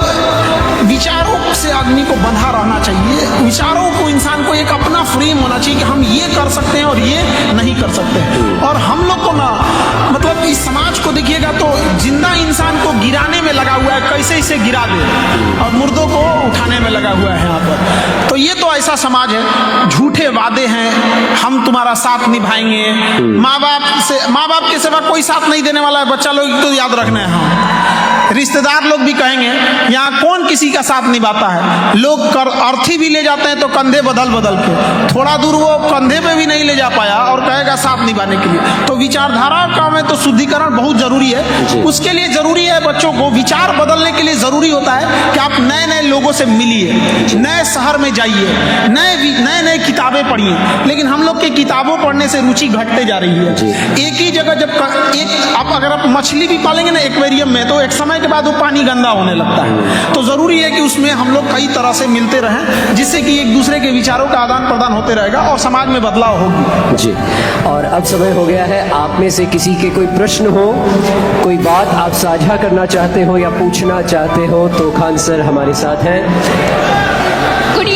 विचारों से आदमी को बंधा रहना चाहिए। विचारों को, इंसान को एक अपना फ्रेम होना चाहिए कि हम ये कर सकते हैं और ये नहीं कर सकते हैं। और हम लोग को ना मतलब इस समाज को देखिएगा तो जिंदा इंसान को गिराने में लगा हुआ है, कैसे इसे गिरा दे, और मुर्दों को उठाने में लगा हुआ है यहाँ पर। तो ये तो ऐसा समाज है, झूठे वादे हैं, हम तुम्हारा साथ निभाएंगे। माँ बाप के सिवा कोई साथ नहीं देने वाला है, बच्चा लोग तो याद रखना है। हाँ, रिश्तेदार लोग भी कहेंगे यहाँ कौन किसी का साथ निभाता है। लोग अर्थी भी ले जाते हैं तो कंधे बदल के, थोड़ा दूर वो कंधे पे भी नहीं ले जा पाया और कहेगा साथ निभाने के लिए। तो विचारधारा का में तो शुद्धिकरण बहुत जरूरी है। उसके लिए जरूरी है बच्चों को विचार बदलने के लिए जरूरी होता है कि आप नए नए लोगों से मिलिए, नए शहर में जाइए, नए किताबें पढ़िए। लेकिन हम लोग के किताबों पढ़ने से रुचि घटते जा रही है। एक ही जगह जब अगर आप मछली भी पालेंगे ना एक्वेरियम में, तो एक समय के बाद वो पानी गंदा होने लगता है। तो जरूरी है कि उसमें हम लोग कई तरह से मिलते रहें, जिससे कि एक दूसरे के विचारों का आदान प्रदान होते रहेगा और समाज में बदलाव होगी। जी। और अब समय हो गया है, आप में से किसी के कोई प्रश्न हो, कोई बात आप साझा करना चाहते हो या पूछना चाहते हो, तो खान सर हमारे साथ हैं। Good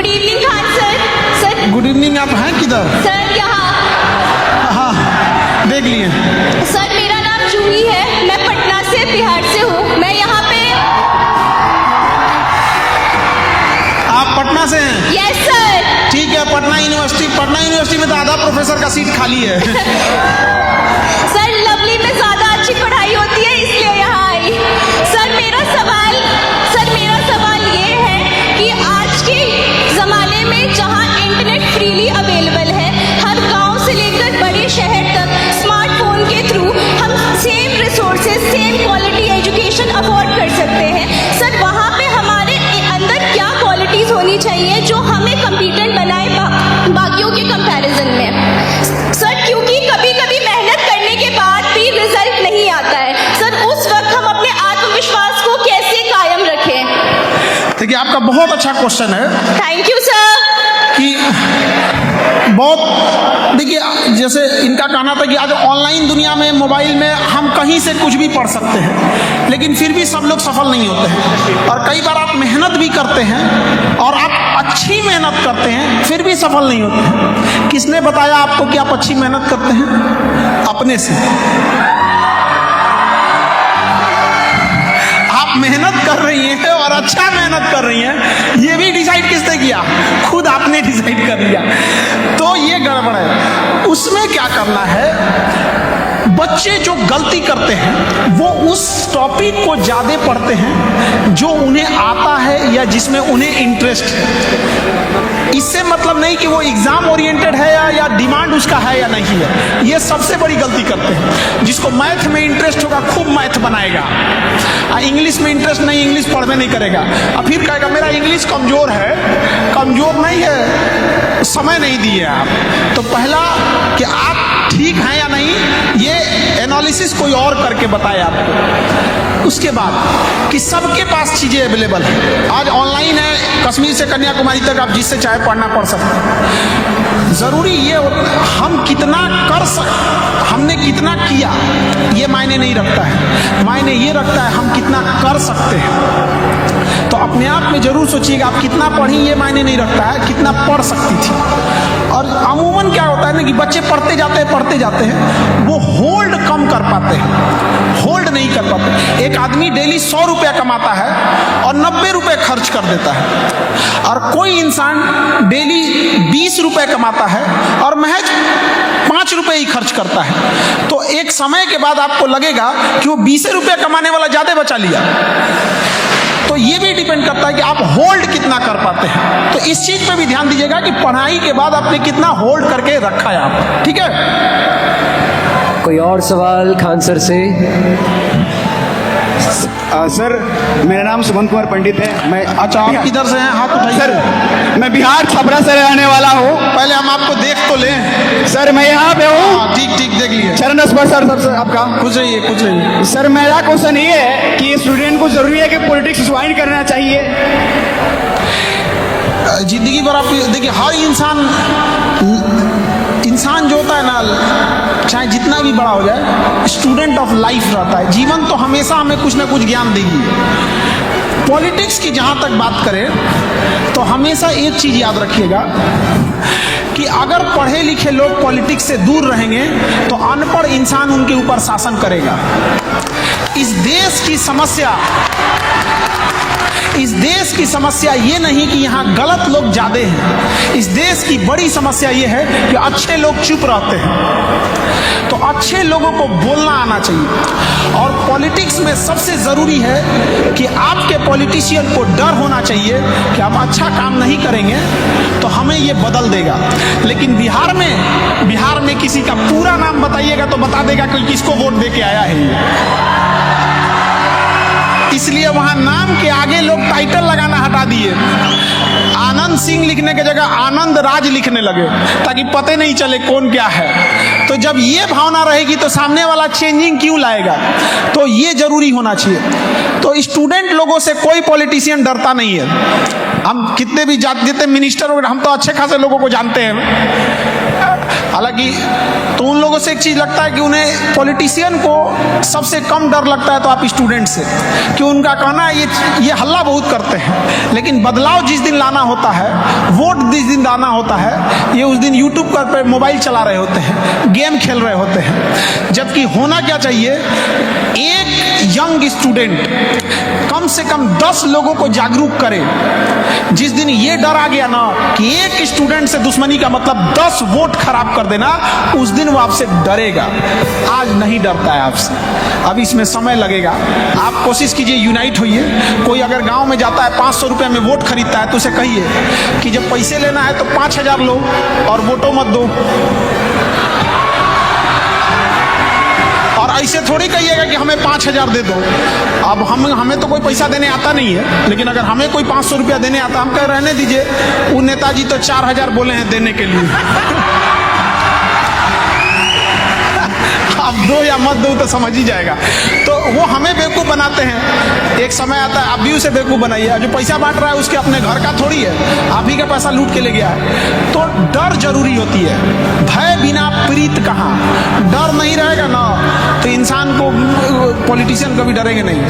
evening Khan sir. Good evening. आप हैं किधर? सर यहाँ। हाँ, देख लिए। सर मेरा नाम जूही है, मैं पटना से, बिहार से हूँ। मैं यहाँ पे। आप पटना से हैं? Yes sir. ठीक है, पटना यूनिवर्सिटी में तो आधा प्रोफेसर का सीट खाली है। सर लवली में ज्यादा अच्छी पढ़ाई होती है, इसलिए यहाँ आई। सर मेरा सवाल ये है कि आज के जमाने में जहाँ इंटरनेट फ्रीली अवेलेबल है, हर गांव से लेकर बड़े शहर तक स्मार्टफोन के थ्रू हम same resources, same quality education afford कर सकते हैं। सर वहाँ पे हमारे अंदर क्या क्वालिटीज होनी चाहिए जो हमें कॉम्पिटेंट बनाए बाकियों के कंपैरिजन में? सर क्योंकि कभी कभी मेहनत करने के बाद भी रिजल्ट नहीं आता है। सर उस वक्त हम अपने आत्मविश्वास को कैसे कायम रखें? देखिए, आपका बहुत अच्छा क्वेश्चन है। Thank you sir. कि बहुत देखिए, जैसे इनका कहना था कि आज ऑनलाइन दुनिया में, मोबाइल में हम कहीं से कुछ भी पढ़ सकते हैं, लेकिन फिर भी सब लोग सफल नहीं होते हैं। और कई बार आप मेहनत भी करते हैं और आप अच्छी मेहनत करते हैं, फिर भी सफल नहीं होते हैं। किसने बताया आपको कि आप अच्छी मेहनत करते हैं? अपने से। आप मेहनत कर रही हैं और अच्छा मेहनत कर रही हैं, ये भी डिसाइड किसने किया? खुद आपने डिसाइड कर लिया। तो ये गड़बड़ है। उसमें क्या करना है, बच्चे जो गलती करते हैं वो उस टॉपिक को ज्यादा पढ़ते हैं जो उन्हें आता है या जिसमें उन्हें इंटरेस्ट है। इससे मतलब नहीं कि वो एग्जाम ओरिएंटेड है या डिमांड उसका है या नहीं है। ये सबसे बड़ी गलती करते हैं। जिसको मैथ में इंटरेस्ट होगा खूब मैथ बनाएगा, इंग्लिश में इंटरेस्ट नहीं, इंग्लिश पढ़ने नहीं करेगा, और फिर कहेगा मेरा इंग्लिश कमजोर है। कमजोर नहीं है, समय नहीं दिए आप। तो पहला कि आप ठीक हैं या नहीं, ये एनालिसिस कोई और करके बताए आपको। उसके बाद कि सबके पास चीजें अवेलेबल है। आज ऑनलाइन है, कश्मीर से कन्याकुमारी तक आप जिससे चाहे पढ़ना पढ़ सकते हैं। जरूरी ये हम कितना हमने कितना किया ये मायने नहीं रखता है, मायने ये रखता है हम कितना कर सकते हैं। तो अपने आप में जरूर सोचिएगा आप कितना पढ़ी ये मायने नहीं रखता है, कितना पढ़ सकती थी। और अमूमन क्या होता है ना कि बच्चे पढ़ते जाते हैं वो होल्ड कम कर पाते हैं, होल्ड नहीं कर पाते। एक आदमी डेली 100 रुपया कमाता है और 90 रुपये खर्च कर देता है, और कोई इंसान डेली 20 रुपये कमाता है और महज 5 रुपये ही खर्च करता है। तो एक समय के बाद आपको लगेगा कि वो 20 रुपये कमाने वाला ज्यादा बचा लिया। तो ये भी डिपेंड करता है कि आप होल्ड कितना कर पाते हैं। तो इस चीज पे भी ध्यान दीजिएगा कि पढ़ाई के बाद आपने कितना होल्ड करके रखा है आप, ठीक है। कोई और सवाल खान सर से? सर मेरा नाम सुमन कुमार पंडित है। मैं अच्छा, आप किधर से हैं? हाथ उठाइए। सर मैं बिहार छपरा से रहने वाला हूँ। पहले हम आपको देख तो लें। सर मैं यहाँ पे हूँ। ठीक ठीक, देख लिए। चरण स्पर्श सर आपका। कुछ रहिए। सर मेरा क्वेश्चन ये है कि स्टूडेंट को जरूरी है कि पॉलिटिक्स ज्वाइन करना चाहिए? जिंदगी भर आप देखिए, हर इंसान जो होता है ना, चाहे जितना भी बड़ा हो जाए, स्टूडेंट ऑफ लाइफ रहता है। जीवन तो हमेशा हमें कुछ ना कुछ ज्ञान देगी। पॉलिटिक्स की जहाँ तक बात करें तो हमेशा एक चीज याद रखिएगा कि अगर पढ़े लिखे लोग पॉलिटिक्स से दूर रहेंगे तो अनपढ़ इंसान उनके ऊपर शासन करेगा। इस देश की समस्या ये नहीं कि यहाँ गलत लोग ज्यादा हैं। इस देश की बड़ी समस्या ये है कि अच्छे लोग चुप रहते हैं। तो अच्छे लोगों को बोलना आना चाहिए। और पॉलिटिक्स में सबसे जरूरी है कि आपके पॉलिटिशियन को डर होना चाहिए कि आप अच्छा काम नहीं करेंगे तो हमें ये बदल देगा। लेकिन बिहार में किसी का पूरा नाम बताइएगा तो बता देगा कि किसको वोट दे के आया है ये। इसलिए वहां नाम के आगे लोग टाइटल लगाना हटा दिए। आनंद सिंह लिखने की जगह आनंद राज लिखने लगे ताकि पते नहीं चले कौन क्या है। तो जब ये भावना रहेगी तो सामने वाला चेंजिंग क्यों लाएगा? तो ये जरूरी होना चाहिए। तो स्टूडेंट लोगों से कोई पॉलिटिशियन डरता नहीं है। हम कितने भी जितने मिनिस्टर वगैरह, हम तो अच्छे खासे लोगों को जानते हैं। हालांकि तो उन लोगों से एक चीज लगता है कि उन्हें पॉलिटिशियन को सबसे कम डर लगता है तो आप स्टूडेंट से, कि उनका कहना है ये हल्ला बहुत करते हैं। लेकिन बदलाव जिस दिन लाना होता है, वोट जिस दिन लाना होता है, ये उस दिन यूट्यूब पर मोबाइल चला रहे होते हैं, गेम खेल रहे होते हैं। जबकि होना क्या चाहिए, एक यंग स्टूडेंट कम से कम 10 लोगों को जागरूक करे। जिस दिन ये डर आ गया ना कि एक स्टूडेंट से दुश्मनी का मतलब 10 वोट खराब कर देना, उस दिन वो आपसे डरेगा। आज नहीं डरता है आपसे। अब इसमें समय लगेगा। आप कोशिश कीजिए, यूनाइट होइए। कोई अगर गांव में जाता है 500 रुपये में वोट खरीदता है तो उसे कहिए कि जब पैसे लेना है तो 5000 लो और वोटों मत दो। और ऐसे थोड़ी कहिएगा कि हमें 5000 दे दो। अब हमें तो कोई पैसा देने आता नहीं है, लेकिन अगर हमें कोई 500 रुपया देने आता, हम कह रहने दीजिए, वो नेताजी तो 4000 बोले हैं देने के लिए। आप दो या मत दो तो समझ ही जाएगा। तो वो हमें बेवकूफ़ बनाते हैं। एक समय आता है आप भी उसे बेवकूफ़ बनाइए। जो पैसा बांट रहा है उसके अपने घर का थोड़ी है, आप ही का पैसा लूट के ले गया है। तो डर जरूरी होती है। भय बिना प्रीत कहाँ। डर नहीं रहेगा ना तो इंसान को, पॉलिटिशियन कभी डरेंगे नहीं।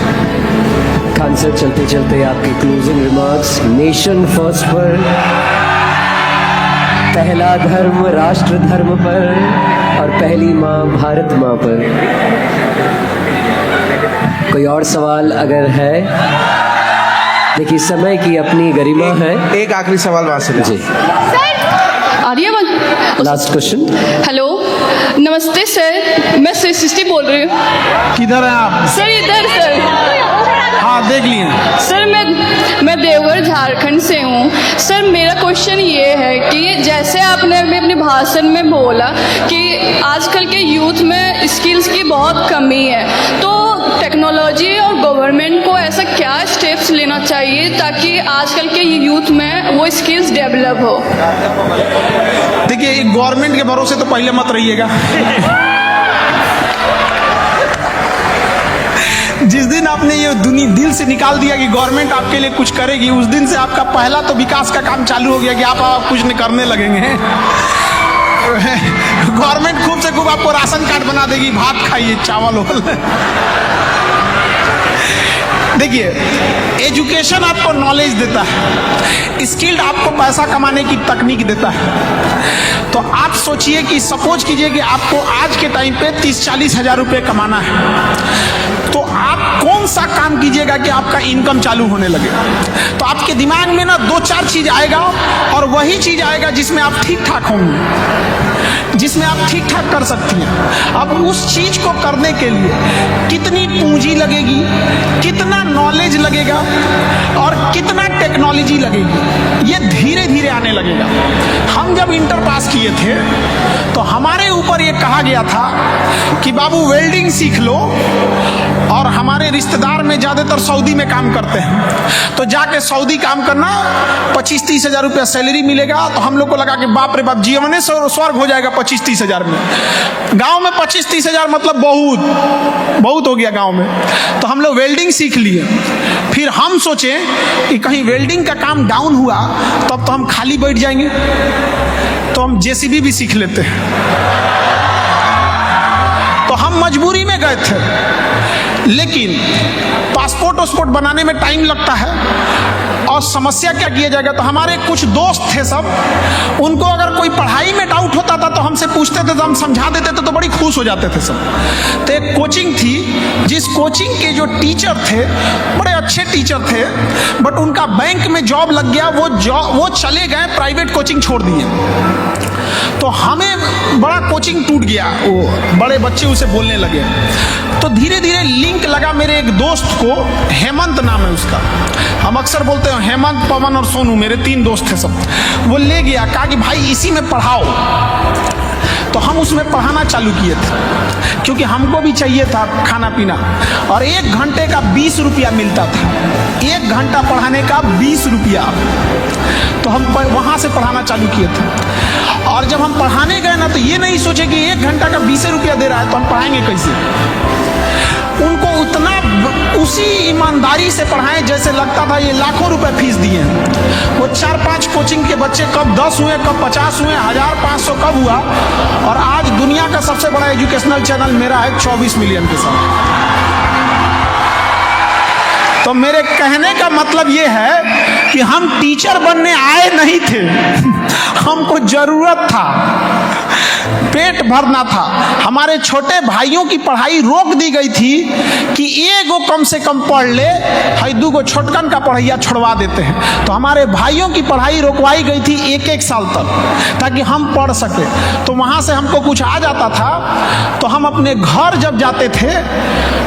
खान सर, चलते चलते आपके क्लोजिंग रिमार्क्स। नेशन फर्स्ट पर, पहला धर्म राष्ट्र धर्म पर, और पहली माँ भारत माँ पर। कोई और सवाल अगर है? देखिए, समय की अपनी गरिमा है। एक आखिरी सवाल वहां से जी, आर्यमन। Last question. हेलो, नमस्ते सर, मैं सृष्टि बोल रही हूँ। किधर हैं आप? सर इधर सर। हाँ, देख लिए सर मैं देवघर झारखंड से हूँ। सर मेरा क्वेश्चन ये है कि जैसे आपने अभी अपने भाषण में बोला कि आजकल के यूथ में स्किल्स की बहुत कमी है, तो टेक्नोलॉजी और गवर्नमेंट को ऐसा क्या स्टेप्स लेना चाहिए ताकि आजकल के यूथ में वो स्किल्स डेवलप हो? देखिए, गवर्नमेंट के भरोसे तो पहले मत रहिएगा। जिस दिन आपने ये दिल से निकाल दिया कि गवर्नमेंट आपके लिए कुछ करेगी, उस दिन से आपका पहला तो विकास का काम चालू हो गया कि आप कुछ नहीं करने लगेंगे। गवर्नमेंट खूब से खूब आपको राशन कार्ड बना देगी, भात खाइए, चावल। देखिए, एजुकेशन आपको नॉलेज देता है, स्किल्ड आपको पैसा कमाने की तकनीक देता है। तो आप सोचिए कि सपोज कीजिए कि आपको आज के टाइम पे 30-40 हजार रुपये कमाना है, तो आप कौन सा काम कीजिएगा कि आपका इनकम चालू होने लगे? तो आपके दिमाग में ना 2-4 चीज आएगा, और वही चीज आएगा जिसमें आप ठीक ठाक होंगे, जिसमें आप ठीक ठाक कर सकती हैं। अब उस चीज को करने के लिए कितनी पूंजी लगेगी, कितना नॉलेज लगेगा और कितना टेक्नोलॉजी लगेगी, ये धीरे धीरे आने लगेगा। हम जब इंटर पास किए थे तो हमारे ऊपर ये कहा गया था कि बाबू वेल्डिंग सीख लो, और हमारे रिश्तेदार में ज्यादातर सऊदी में काम करते हैं, तो जाके सऊदी काम करना, 25-30 हजार रुपया सैलरी मिलेगा। तो हम लोग को लगा कि बाप रे बाप, जीवन स्वर्ग हो जाएगा 25-30 हजार में। गांव में 25-30 हजार मतलब बहुत बहुत हो गया गांव में। तो हम लोग वेल्डिंग सीख लिए। फिर हम सोचे कि कहीं वेल्डिंग का काम डाउन हुआ तब तो हम खाली बैठ जाएंगे, तो हम जेसीबी भी सीख लेते हैं। तो हम मजबूरी में गए थे, लेकिन पासपोर्ट वासपोर्ट बनाने में टाइम लगता है, और समस्या क्या किया जाएगा। तो हमारे कुछ दोस्त थे सब, उनको अगर कोई पढ़ाई में डाउट होता था तो हमसे पूछते थे, तो हम समझा देते थे, तो बड़ी खुश हो जाते थे सब। तो एक कोचिंग थी, जिस कोचिंग के जो टीचर थे बड़े अच्छे टीचर थे, बट उनका बैंक में जॉब लग गया, वो चले गए, प्राइवेट कोचिंग छोड़ दिए। तो हमें बड़ा कोचिंग टूट गया, वो बड़े बच्चे उसे बोलने लगे। तो धीरे धीरे लिंक लगा मेरे एक दोस्त को, हेमंत नाम है उसका, हम अक्सर बोलते हैं हेमंत, पवन और सोनू, मेरे 3 दोस्त थे सब। वो ले गया, कहा कि भाई इसी में पढ़ाओ। तो हम उसमें पढ़ाना चालू किए थे, क्योंकि हमको भी चाहिए था खाना पीना, और 1 घंटे का 20 रुपया मिलता था, 1 घंटा पढ़ाने का 20 रुपया। तो हम वहाँ से पढ़ाना चालू किए थे। और जब हम पढ़ाने गए ना, तो ये नहीं सोचे कि 1 घंटा का 20 रुपया दे रहा है तो हम पढ़ाएंगे कैसे। उनको उतना उसी ईमानदारी से पढ़ाएं जैसे लगता था ये लाखों रुपए फीस दिए हैं। वो 4-5 कोचिंग के बच्चे कब 10 हुए, कब 50 हुए, 1500 कब हुआ, और आज दुनिया का सबसे बड़ा एजुकेशनल चैनल मेरा है 24 मिलियन के साथ। तो मेरे कहने का मतलब ये है कि हम टीचर बनने आए नहीं थे, हमको जरूरत था, पेट भरना था। हमारे छोटे भाइयों की पढ़ाई रोक दी गई थी कि एगो कम से कम पढ़ ले, हई 2 छोटकन का पढ़ैया छोड़वा देते हैं। तो हमारे भाइयों की पढ़ाई रोकवाई गई थी 1-1 साल तक, ताकि हम पढ़ सके। तो वहां से हमको कुछ आ जाता था, तो हम अपने घर जब जाते थे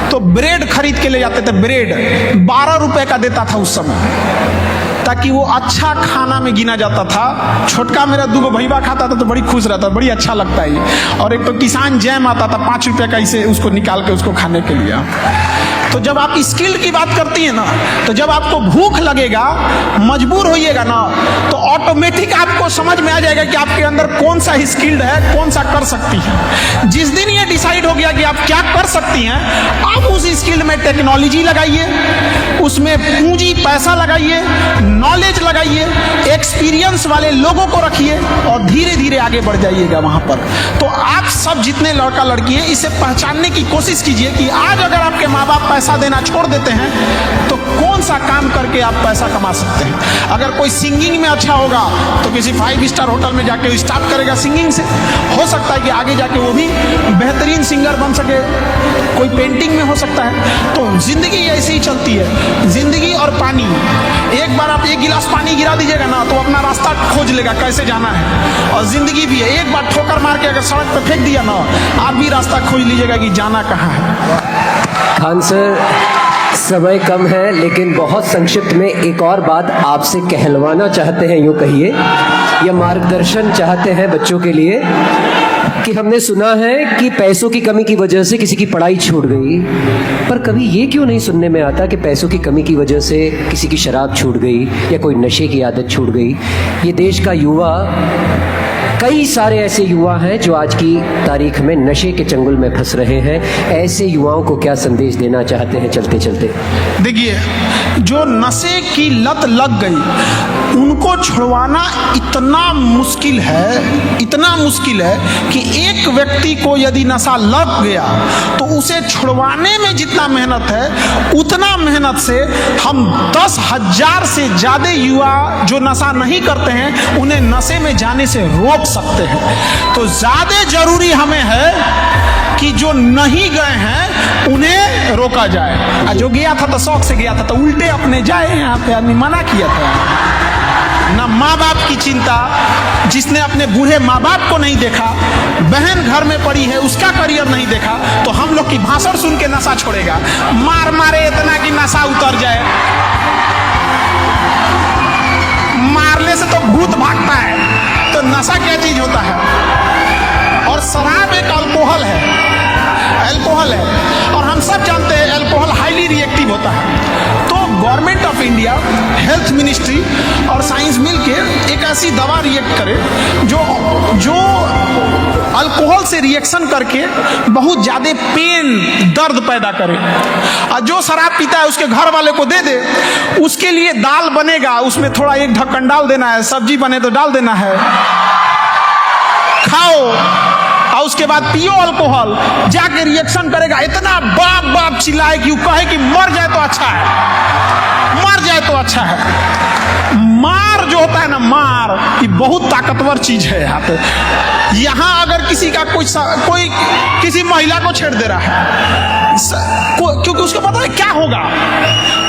तो ब्रेड खरीद के ले जाते थे। ब्रेड 12 रुपए का देता था उस समय, ताकि वो अच्छा खाना में गिना जाता था। छोटका मेरा 2 भैया खाता था तो बड़ी खुश रहता था, बड़ी अच्छा लगता है। और एक तो किसान जैम आता था 5 रुपए का, इसे उसको निकाल के उसको खाने के लिए। तो जब आप स्किल की बात करती है ना, तो जब आपको भूख लगेगा, मजबूर होइएगा ना, तो ऑटोमेटिक आपको समझ में आ जाएगा कि आपके अंदर कौन सा स्किल्ड है, कौन सा कर सकती है। जिस दिन ये डिसाइड हो गया कि आप क्या कर सकती हैं, आप उस स्किल में टेक्नोलॉजी लगाइए, उसमें पूंजी पैसा लगाइए, नॉलेज लगाइए, एक्सपीरियंस वाले लोगों को रखिए, और धीरे धीरे आगे बढ़ जाइएगा वहां पर। तो आप सब जितने लड़का लड़की हैं, इसे पहचानने की कोशिश कीजिए कि आज अगर आपके माँ बाप पैसा देना छोड़ देते हैं तो कौन सा काम करके आप पैसा कमा सकते हैं। अगर कोई सिंगिंग में अच्छा होगा तो किसी 5 स्टार होटल में जाके स्टार्ट करेगा सिंगिंग से, हो सकता है कि आगे जाके वो भी बेहतरीन सिंगर बन सके, कोई पेंटिंग में हो सकता है। तो जिंदगी ऐसे ही चलती है, जिंदगी और पानी। एक बार आप 1 गिलास पानी गिरा दीजिएगा ना, तो अपना रास्ता खोज लेगा कैसे जाना है। और जिंदगी भी है, एक बार ठोकर मार के अगर सड़क पर फेंक दिया ना, आप भी रास्ता खोज लीजिएगा कि जाना कहाँ है। खान सर, समय कम है, लेकिन बहुत संक्षिप्त में एक और बात आपसे कहलवाना चाहते हैं, यूँ कहिए, या मार्गदर्शन चाहते हैं बच्चों के लिए, कि हमने सुना है कि पैसों की कमी की वजह से किसी की पढ़ाई छूट गई, पर कभी ये क्यों नहीं सुनने में आता कि पैसों की कमी की वजह से किसी की शराब छूट गई या कोई नशे की आदत छूट गई। ये देश का युवा कई सारे ऐसे युवा हैं जो आज की तारीख में नशे के चंगुल में फंस रहे हैं। ऐसे युवाओं को क्या संदेश देना चाहते हैं चलते चलते? देखिए, जो नशे की लत लग गई उनको छुड़वाना इतना मुश्किल है कि एक व्यक्ति को यदि नशा लग गया तो उसे छुड़वाने में जितना मेहनत है उतना मेहनत से हम 10,000 से ज़्यादा युवा जो नशा नहीं करते हैं उन्हें नशे में जाने से रोक सकते हैं। तो ज़्यादा जरूरी हमें है कि जो नहीं गए हैं उन्हें रोका जाए। जो गया था तो शौक से गया था, तो उल्टे अपने जाए यहाँ पे आदमी मना किया था। ना माँ बाप की चिंता, जिसने अपने बूढ़े माँ बाप को नहीं देखा, बहन घर में पड़ी है उसका करियर नहीं देखा, तो हम लोग की भाषण सुन के नशा छोड़ेगा। मार मारे इतना कि नशा उतर जाए। मारने से तो भूत भागता है, तो नशा क्या चीज होता है? और शराब एक अल्कोहल है और हम सब जानते हैं अल्कोहल हाईली रिएक्टिव होता है। तो government of India, health ministry और साइंस मिलके एक ऐसी दवा रिएक्ट करे जो अल्कोहल से रिएक्शन करके बहुत ज्यादा पेन, दर्द पैदा करे। और जो शराब पीता है उसके घर वाले को दे दे, उसके लिए दाल बनेगा, उसमें थोड़ा एक ढक्कन डाल देना है, सब्जी बने तो डाल देना है, खाओ और उसके बाद पियो अल्कोहल, जाके रिएक्शन करेगा। इतना बाप बाप चिल्लाए कि कहे कि मर जाए तो अच्छा है, मर जाए तो अच्छा है। मार जो होता है ना, मार, ये बहुत ताकतवर चीज है। यहाँ अगर किसी का कोई किसी महिला को छेड़ दे रहा है क्योंकि उसको पता है क्या होगा,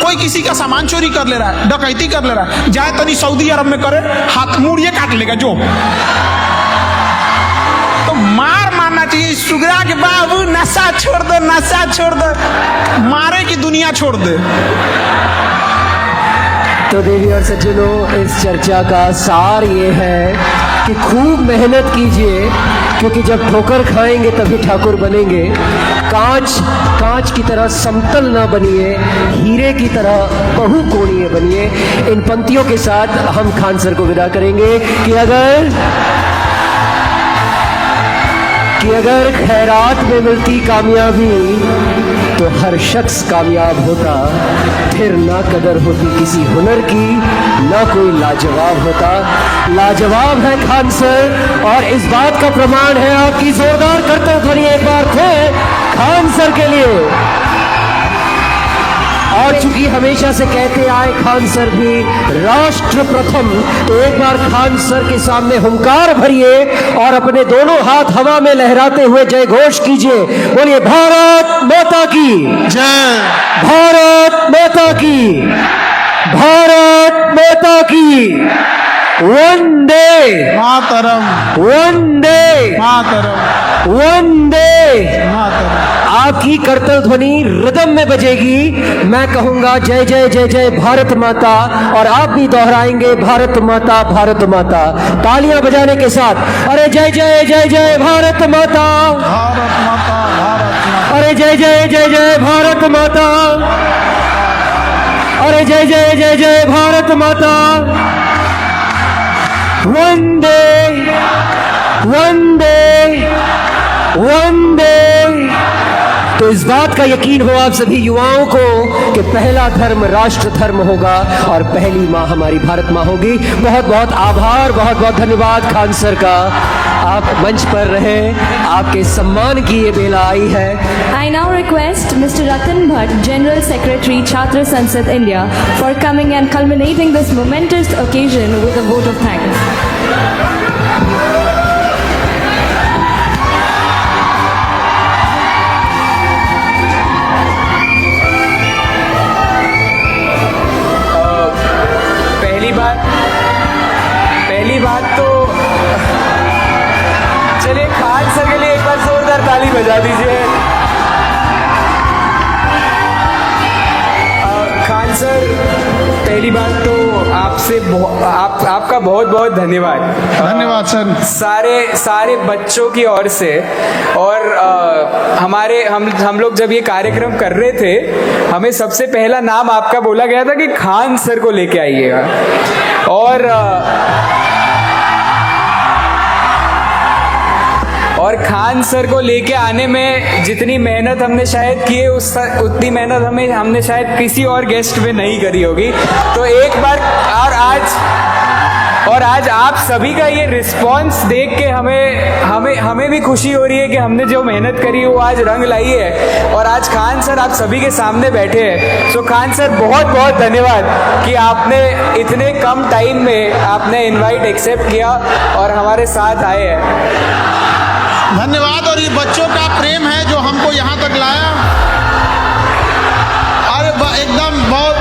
कोई किसी का सामान चोरी कर ले रहा है, डकैती कर ले रहा है, जाए तनी सऊदी अरब में करे, हाथ मुड़िए काट लेगा जो। तो मार मारना चाहिए। सुगरा के बाबू नशा छोड़ दो, नशा छोड़ दो, मारे की दुनिया छोड़ दे। तो देवी और सज्जनों, इस चर्चा का सार ये है कि खूब मेहनत कीजिए, क्योंकि जब ठोकर खाएंगे तभी ठाकुर बनेंगे। कांच की तरह समतल ना बनिए, हीरे की तरह बहुकोणीय बनिए। इन पंक्तियों के साथ हम खान सर को विदा करेंगे कि अगर खैरात में मिलती कामयाबी तो हर शख्स कामयाब होता, फिर ना कदर होती किसी हुनर की, ना कोई लाजवाब होता। लाजवाब है खान सर, और इस बात का प्रमाण है आपकी जोरदार करतब ध्वनि एक बार फिर खान सर के लिए। और चूंकि हमेशा से कहते आए खान सर भी राष्ट्र प्रथम, तो एक बार खान सर के सामने हुंकार भरिए और अपने दोनों हाथ हवा में लहराते हुए जय घोष कीजिए। बोलिए भारत माता की जय, भारत माता की, भारत माता की। वंदे मातरम, वंदे मातरम, वंदे मातरम। आपकी करतल ध्वनि रिदम में बजेगी। मैं कहूंगा जय जय जय जय भारत माता, और आप भी दोहराएंगे भारत माता, भारत माता, तालियां बजाने के साथ। अरे जय जय जय जय भारत माता, भारत माता, भारत माता। अरे जय जय जय जय भारत माता, अरे जय जय जय जय भारत माता। वंदे वंदे वंदे। तो इस बात का यकीन हो आप सभी युवाओं को कि पहला धर्म राष्ट्र धर्म होगा और पहली माँ हमारी भारत माँ होगी। बहुत बहुत आभार, बहुत बहुत धन्यवाद खान सर का। आप मंच पर रहे, आपके सम्मान की ये बेला आई है। I now request Mr. Ratan Bhatt, General Secretary, Chhatra Sansad India, for coming and culminating this momentous occasion with a vote of thanks. पहली बात तो चलिए खान सर के लिए एक बार जोरदार ताली बजा दीजिए। खान सर, पहली बात तो आपका बहुत बहुत धन्यवाद। धन्यवाद सर। सारे बच्चों की ओर से, और हम लोग जब ये कार्यक्रम कर रहे थे, हमें सबसे पहला नाम आपका बोला गया था कि खान सर को लेके आइएगा। और खान सर को लेके आने में जितनी मेहनत हमने शायद की है उतनी मेहनत हमने शायद किसी और गेस्ट में नहीं करी होगी। तो एक बार और आज आप सभी का ये रिस्पांस देख के हमें भी खुशी हो रही है कि हमने जो मेहनत करी वो आज रंग लाई है। और आज खान सर आप सभी के सामने बैठे हैं। सो खान सर बहुत बहुत धन्यवाद कि आपने इतने कम टाइम में आपने इनवाइट एक्सेप्ट किया और हमारे साथ आए हैं। धन्यवाद। और ये बच्चों का प्रेम है जो हमको यहाँ तक लाया। और एकदम बहुत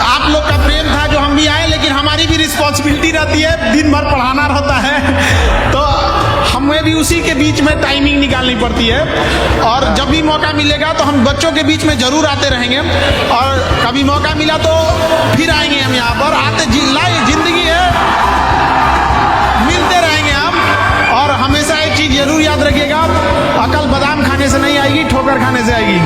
आप लोग का प्रेम था जो हम भी आए, लेकिन हमारी भी रिस्पॉन्सिबिलिटी रहती है, दिन भर पढ़ाना रहता है, तो हमें भी उसी के बीच में टाइमिंग निकालनी पड़ती है। और जब भी मौका मिलेगा तो हम बच्चों के बीच में जरूर आते रहेंगे, और कभी मौका मिला तो फिर आएंगे हम यहाँ पर। आते जिंदगी है, मिलते रहेंगे हम। और हमेशा एक चीज जरूर याद रखिएगा, अकल बादाम खाने से नहीं आएगी, ठोकर खाने से आएगी।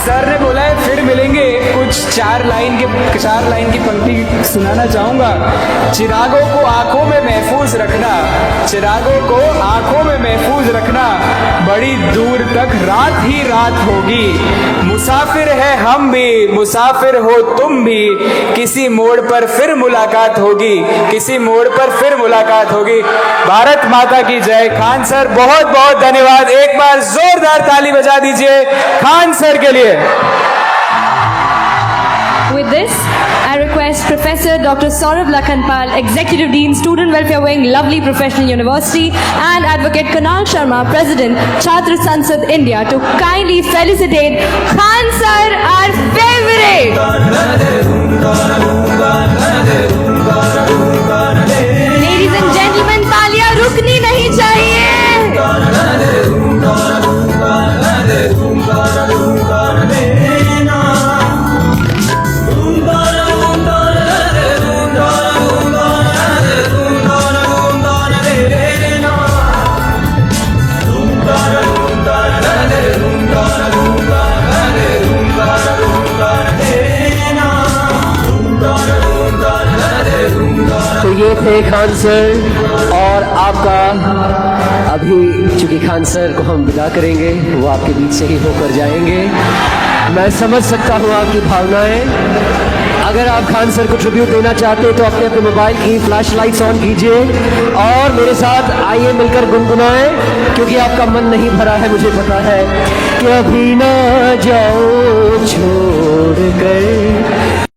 सर ने बोला है फिर मिलेंगे। कुछ चार लाइन की पंक्ति सुनाना चाहूंगा। चिरागों को आंखों में महफूज रखना, चिरागों को आंखों में महफूज रखना, बड़ी दूर तक रात ही रात होगी। मुसाफिर है हम भी, मुसाफिर हो तुम भी, किसी मोड़ पर फिर मुलाकात होगी, किसी मोड़ पर फिर मुलाकात होगी। भारत माता की जय। खान सर बहुत बहुत धन्यवाद। एक बार जोरदार ताली बजा दीजिए खान सर के लिए। With this, I request Professor Dr. Saurabh Lakhanpal, Executive Dean, Student Welfare Wing, Lovely Professional University, and Advocate Kunal Sharma, President, Chhatra Sansad India, to kindly felicitate Khan Sir, our favorite. Ladies and gentlemen, तालियां रुकनी नहीं चाहिए। तो ये थे खान सर। और आपका अभी चूंकि खान सर को हम विदा करेंगे, वो आपके बीच से ही होकर जाएंगे। मैं समझ सकता हूँ आपकी भावनाएं। अगर आप खान सर को ट्रिब्यूट देना चाहते हैं तो अपने अपने मोबाइल की फ्लैश लाइट्स ऑन कीजिए और मेरे साथ आइए मिलकर गुनगुनाएं, क्योंकि आपका मन नहीं भरा है, मुझे पता है। कि अभी ना जाओ छोड़ कर